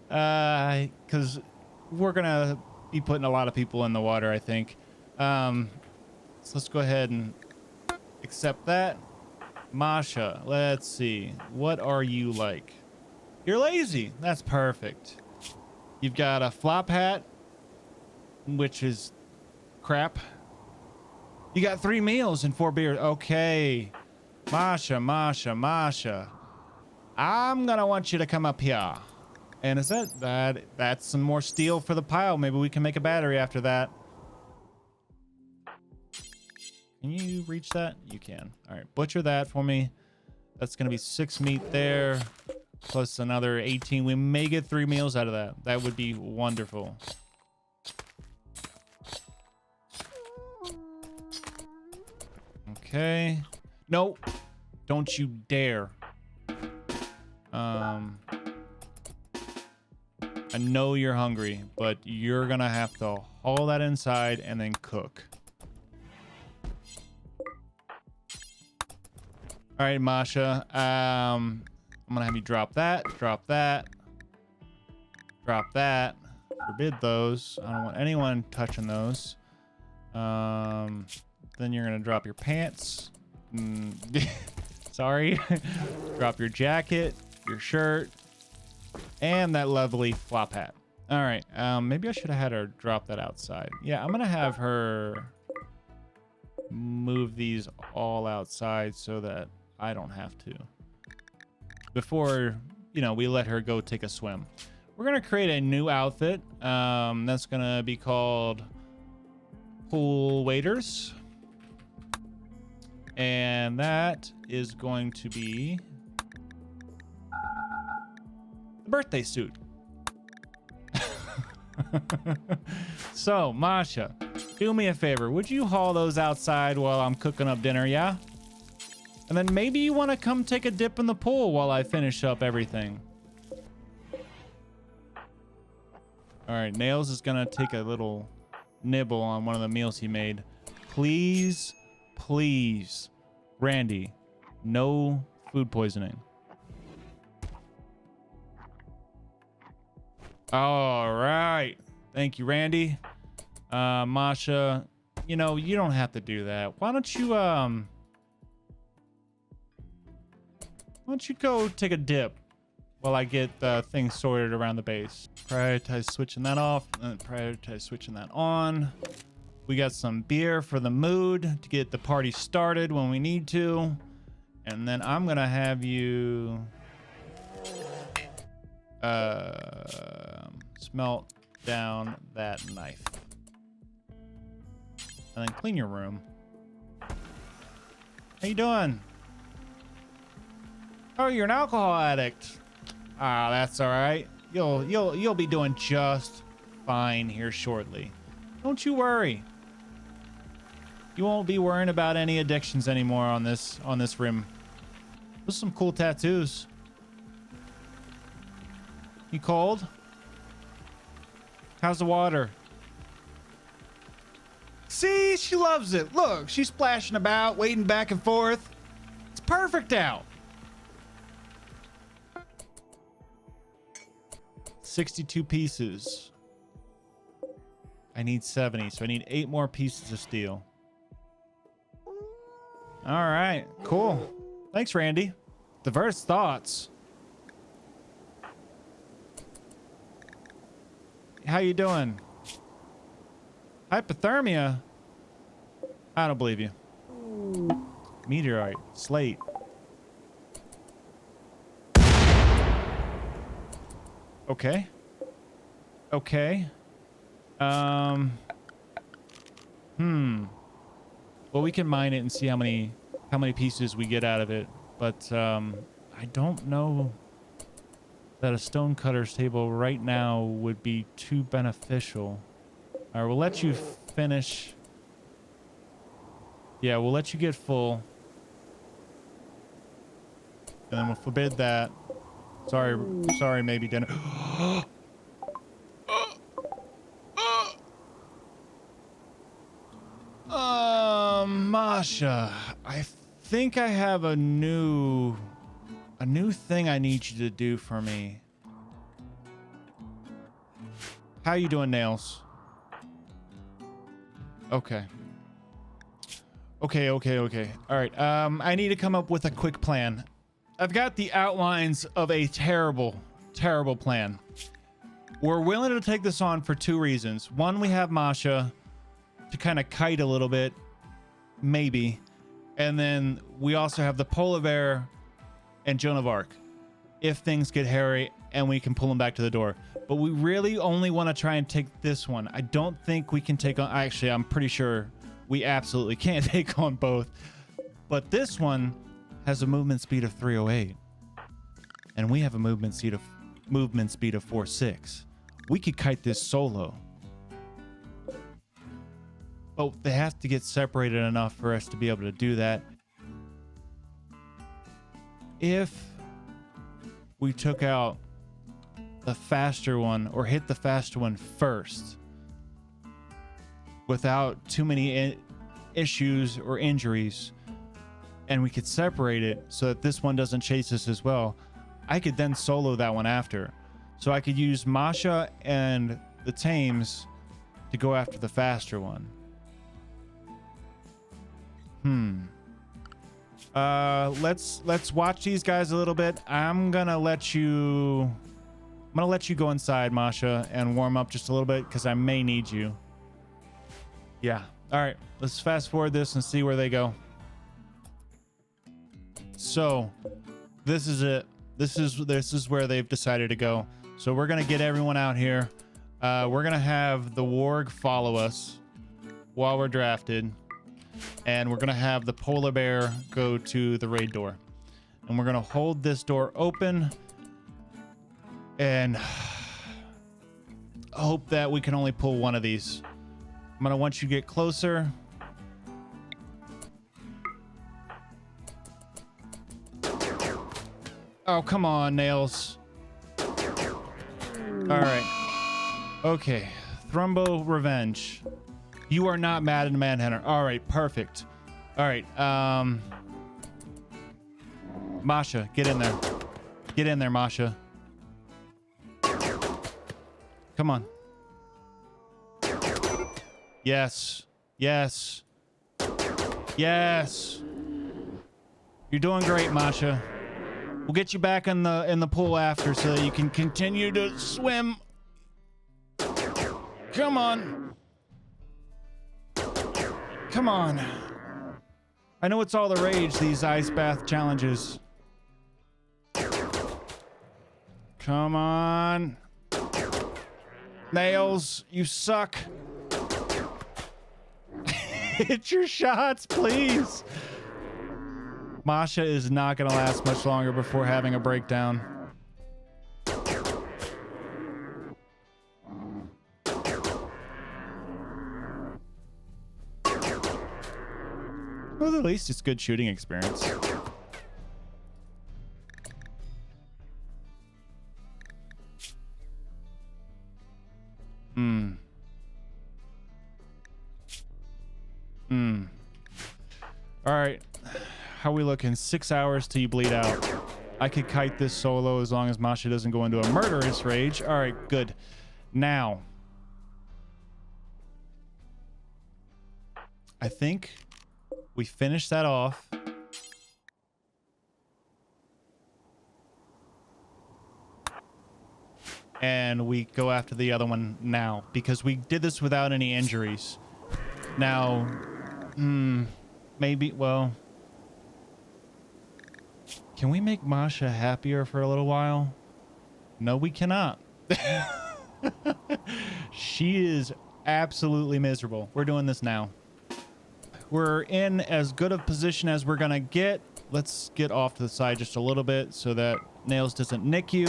Because we're going to be putting a lot of people in the water, I think. So let's go ahead and accept that. Masha, let's see. What are you like? You're lazy. That's perfect. You've got a flop hat, which is crap. You got 3 meals and 4 beers. Okay. Masha, Masha, Masha. I'm going to want you to come up here. And is that's some more steel for the pile. Maybe we can make a battery after that. Can you reach that? You can. All right, butcher that for me. That's going to be 6 meat there, plus another 18. We may get 3 meals out of that. That would be wonderful. Okay. Nope. Don't you dare. I know you're hungry, but you're going to have to haul that inside and then cook. All right, Masha. I'm gonna have you drop that, drop that, drop that. Forbid those. I don't want anyone touching those. Then you're gonna drop your pants. Sorry. Drop your jacket, your shirt, and that lovely flop hat. All right. Maybe I should have had her drop that outside. Yeah, I'm gonna have her move these all outside so that I don't have to. Before, you know, we let her go take a swim. We're going to create a new outfit. That's going to be called Pool Waiters. And that is going to be the birthday suit. So, Masha, do me a favor. Would you haul those outside while I'm cooking up dinner, yeah? And then maybe you want to come take a dip in the pool while I finish up everything. All right, Nails is going to take a little nibble on one of the meals he made. Please, please, Randy, no food poisoning. All right. Thank you, Randy. Masha, you know, you don't have to do that. Why don't you go take a dip while I get things sorted around the base? Prioritize switching that off, and prioritize switching that on. We got some beer for the mood to get the party started when we need to. And then I'm going to have you smelt down that knife. And then clean your room. How you doing? Oh, you're an alcohol addict. Ah, that's all right. You'll be doing just fine here shortly. Don't you worry. You won't be worrying about any addictions anymore on this rim. Those are some cool tattoos. You cold? How's the water? See, she loves it. Look, she's splashing about, wading back and forth. It's perfect out. 62 pieces. I need 70, so I need 8 more pieces of steel. All right, cool. Thanks, Randy. Diverse thoughts. How you doing? Hypothermia? I don't believe you. Meteorite. Slate. Okay. Okay. Well, we can mine it and see how many pieces we get out of it, but I don't know that a stonecutter's table right now would be too beneficial. All right, we'll let you finish. Yeah, we'll let you get full. And then we'll forbid that. Sorry, maybe dinner. Masha, I think I have a new thing I need you to do for me. How you doing, Nails? Okay. Okay. All right. I need to come up with a quick plan. I've got the outlines of a terrible plan. We're willing to take this on for 2 reasons. One, we have Masha to kind of kite a little bit, maybe. And then we also have the polar bear and Joan of Arc if things get hairy and we can pull them back to the door. But we really only want to try and take this one. I don't think we can take on... Actually, I'm pretty sure we absolutely can't take on both. But this one has a movement speed of 308. And we have a movement speed of 4.6. We could kite this solo. But they have to get separated enough for us to be able to do that. If we took out the faster one or hit the faster one first without too many issues or injuries, and we could separate it so that this one doesn't chase us as well, I could then solo that one after. So I could use Masha and the Tames to go after the faster one. Let's watch these guys a little bit. I'm gonna let you go inside, Masha, and warm up just a little bit because I may need you. Yeah. All right. Let's fast forward this and see where they go. So, this is it. This is where they've decided to go. So we're gonna get everyone out here. We're gonna have the warg follow us while we're drafted. And we're going to have the polar bear go to the raid door. And we're going to hold this door open and hope that we can only pull one of these. I'm going to want you to get closer. Oh, come on, Nails. All right. Okay. Thrumbo Revenge. You are not mad at Manhunter. All right, perfect. All right, Masha, get in there. Get in there, Masha. Come on. Yes. Yes. Yes. You're doing great, Masha. We'll get you back in the pool after so that you can continue to swim. Come on. Come on. I know it's all the rage, these ice bath challenges. Come on. Nails, you suck. Hit your shots, please. Masha is not going to last much longer before having a breakdown. Well, at least it's good shooting experience. All right. How we looking? 6 hours till you bleed out. I could kite this solo as long as Masha doesn't go into a murderous rage. All right, good. Now, I think we finish that off. And we go after the other one now because we did this without any injuries. Now, maybe, well, can we make Masha happier for a little while? No, we cannot. She is absolutely miserable. We're doing this now. We're in as good a position as we're gonna get. Let's get off to the side just a little bit so that Nails doesn't nick you.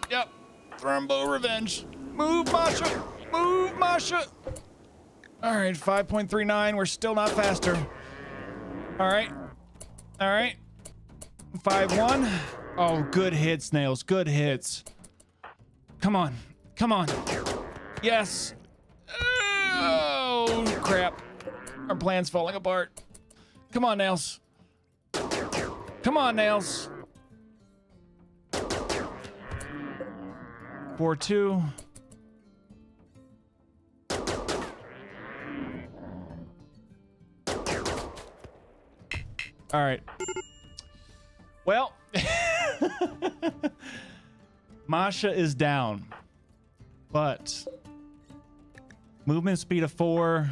Yep. Thrombo revenge. Move, Masha. Move, Masha. All right, 5.39. We're still not faster. All right. All right. 5-1. Oh, good hits, Nails. Good hits. Come on. Come on. Yes. Oh, crap. Our plan's falling apart. Come on, Nails. Come on, Nails. 4-2. All right. Well, Masha is down, but movement speed of 4,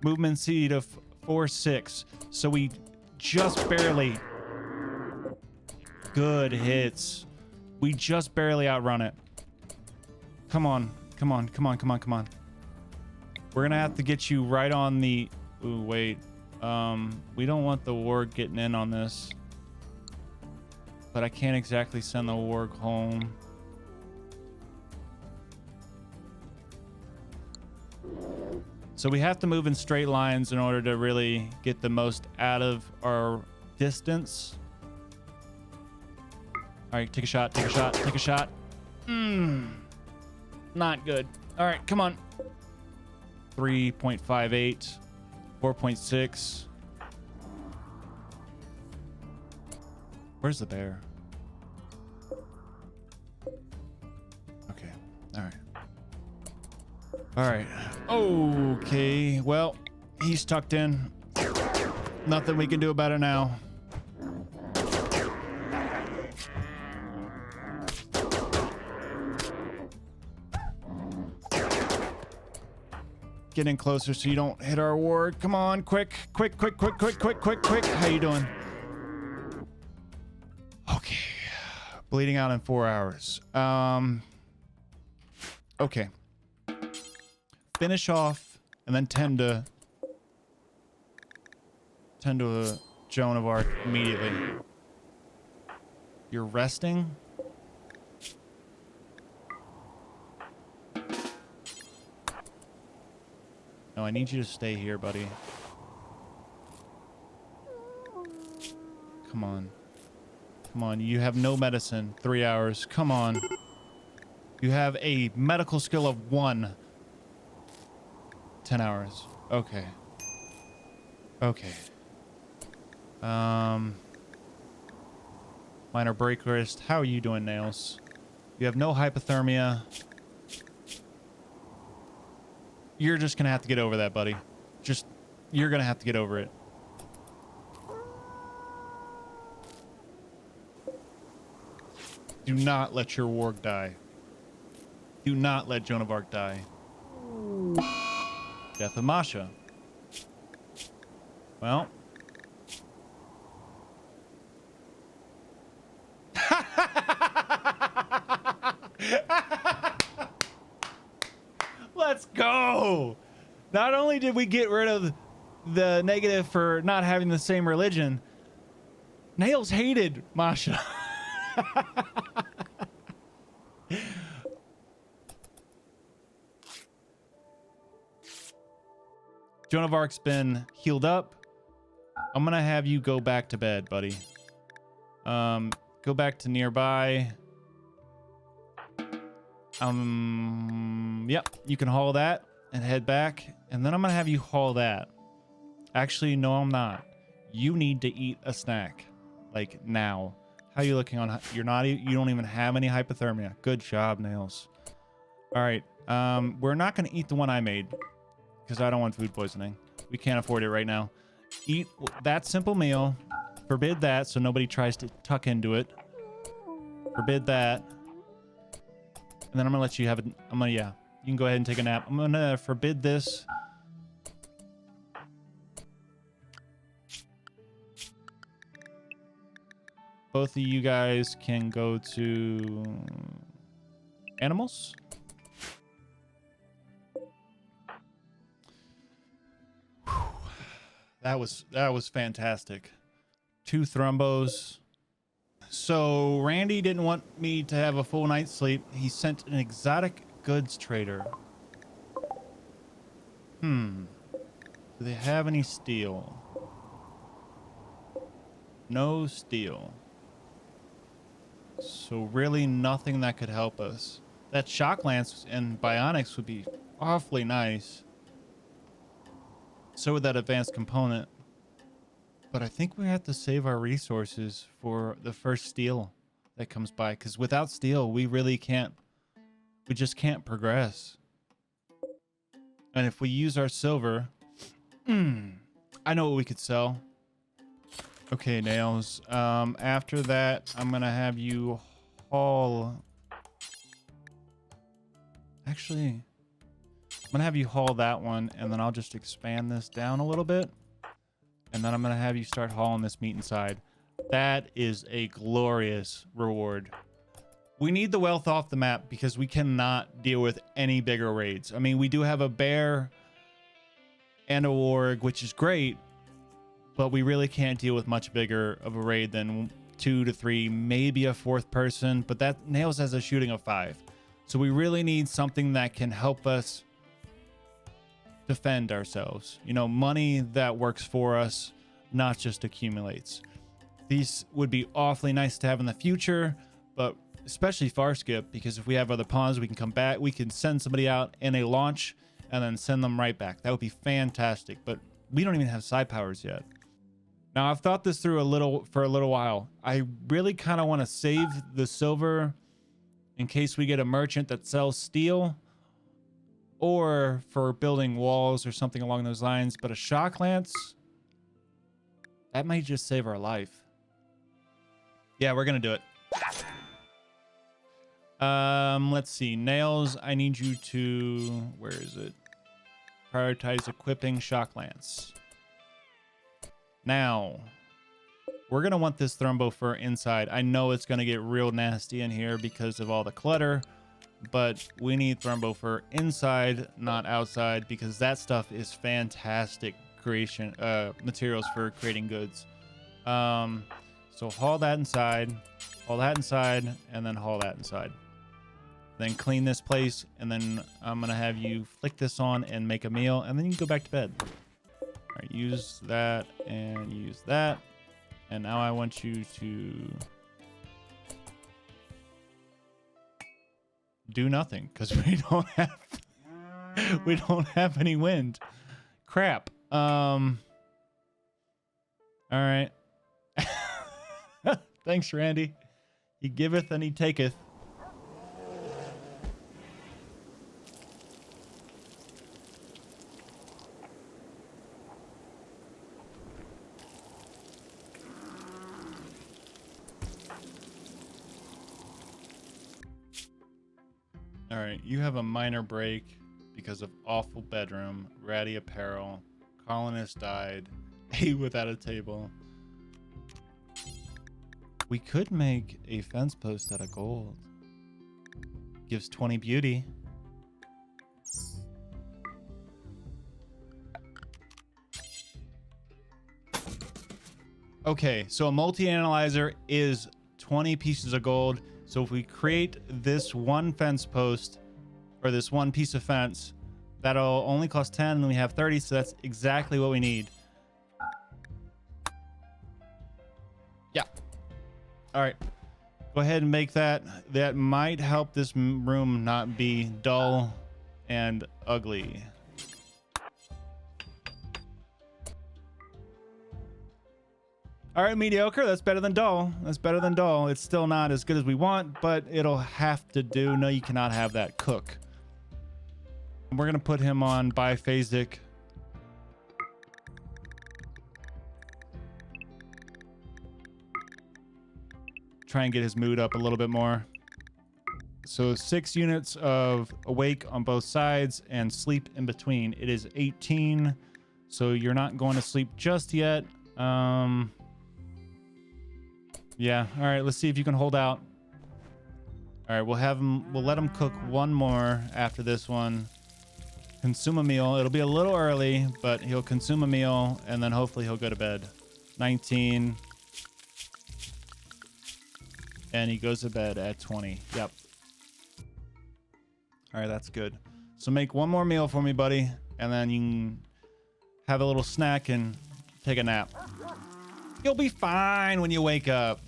movement speed of 4.6. So we just barely. Good hits. We just barely outrun it. Come on, come on, come on, come on, come on. We're gonna have to get you right on the. Ooh, wait. We don't want the warg getting in on this, but I can't exactly send the warg home. So we have to move in straight lines in order to really get the most out of our distance. All right, take a shot, take a shot, take a shot. Not good. All right, come on. 3.58, 4.6. Where's the bear? Okay, all right. All right, okay, well, he's tucked in. Nothing we can do about it now. Get in closer so you don't hit our ward. Come on, quick, quick, quick, quick, quick, quick, quick, quick. How you doing? Okay. Bleeding out in 4 hours. Okay. Finish off and then tend to a Joan of Arc immediately. You're resting? No, I need you to stay here, buddy. Come on. Come on. You have no medicine. 3 hours. Come on. You have a medical skill of 1. 10 hours. Okay. Okay. Minor break wrist. How are you doing, Nails? You have no hypothermia. You're just gonna have to get over that, buddy. You're gonna have to get over it. Do not let your warg die. Do not let Joan of Arc die. Death of Masha. Well. Let's go. Not only did we get rid of the negative for not having the same religion. Nails hated Masha. Joan of Arc's been healed up. I'm gonna have you go back to bed, buddy. Go back to nearby. Yep, you can haul that and head back. And then I'm gonna have you haul that. Actually, no, I'm not. You need to eat a snack. Like now. How are you looking on? You don't even have any hypothermia. Good job, Nails. All right. We're not gonna eat the one I made because I don't want food poisoning. We can't afford it right now. Eat that simple meal. Forbid that so nobody tries to tuck into it. Forbid that. And then I'm gonna let you have it. Yeah, you can go ahead and take a nap. I'm gonna forbid this. Both of you guys can go to animals. Whew. That was fantastic. 2 thrombos. So Randy didn't want me to have a full night's sleep. He sent an exotic goods trader. Do they have any steel? No steel. So really nothing that could help us. That shock lance and bionics would be awfully nice. So would that advanced component. But I think we have to save our resources for the first steel that comes by. Because without steel, we really can't. We just can't progress. And if we use our silver... I know what we could sell. Okay, Nails. After that, I'm going to have you haul... Actually, I'm going to have you haul that one. And then I'll just expand this down a little bit. And then I'm going to have you start hauling this meat inside. That is a glorious reward. We need the wealth off the map because we cannot deal with any bigger raids. I mean, we do have a bear and a warg, which is great, but we really can't deal with much bigger of a raid than 2 to 3, maybe a 4th person, but that Nails has a shooting of 5. So we really need something that can help us defend ourselves. You know, money that works for us, not just accumulates. These would be awfully nice to have in the future, but especially far skip, because if we have other pawns, we can come back, we can send somebody out in a launch and then send them right back. That would be fantastic, but we don't even have side powers yet. Now, I've thought this through for a little while. I really kind of want to save the silver in case we get a merchant that sells steel, or for building walls or something along those lines. But a shock lance, that might just save our life. Yeah, we're gonna do it. Let's see. Nails, I need you to... Where is it? Prioritize equipping shock lance. Now, we're going to want this thrombo fur inside. I know it's going to get real nasty in here because of all the clutter, but we need thrombo fur inside, not outside, because that stuff is fantastic creation materials for creating goods. So haul that inside, and then haul that inside. Then clean this place, and then I'm going to have you flick this on and make a meal, and then you can go back to bed. All right, use that and use that. And now I want you to do nothing because we don't have any wind. Crap. All right. Thanks, Randy. He giveth and he taketh. All right, you have a minor break because of awful bedroom, ratty apparel, colonist died, ate without a table. We could make a fence post out of gold. Gives 20 beauty. Okay, so a multi-analyzer is 20 pieces of gold. So if we create this one fence post, or this one piece of fence, that'll only cost 10, and then we have 30, so that's exactly what we need. Yeah. All right. Go ahead and make that. That might help this room not be dull and ugly. All right, mediocre. That's better than dull. That's better than dull. It's still not as good as we want, but it'll have to do. No, you cannot have that cook. We're going to put him on biphasic. Try and get his mood up a little bit more. So 6 units of awake on both sides and sleep in between. It is 18, so you're not going to sleep just yet. Yeah. All right. Let's see if you can hold out. All right. We'll let him cook one more after this one. Consume a meal. It'll be a little early, but he'll consume a meal and then hopefully he'll go to bed. 19. And he goes to bed at 20. Yep. All right. That's good. So make one more meal for me, buddy. And then you can have a little snack and take a nap. You'll be fine when you wake up.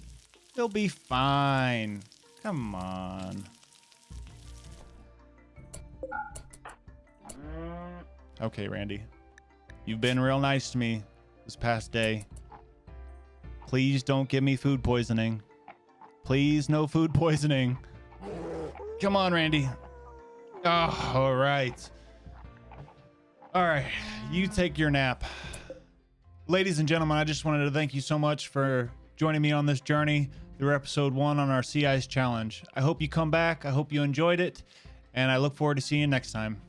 You'll be fine. Come on. Okay, Randy. You've been real nice to me this past day. Please don't give me food poisoning. Please, no food poisoning. Come on, Randy. Oh, all right. All right. You take your nap. Ladies and gentlemen, I just wanted to thank you so much for joining me on this journey through episode 1 on our Sea Ice Challenge. I hope you come back. I hope you enjoyed it. And I look forward to seeing you next time.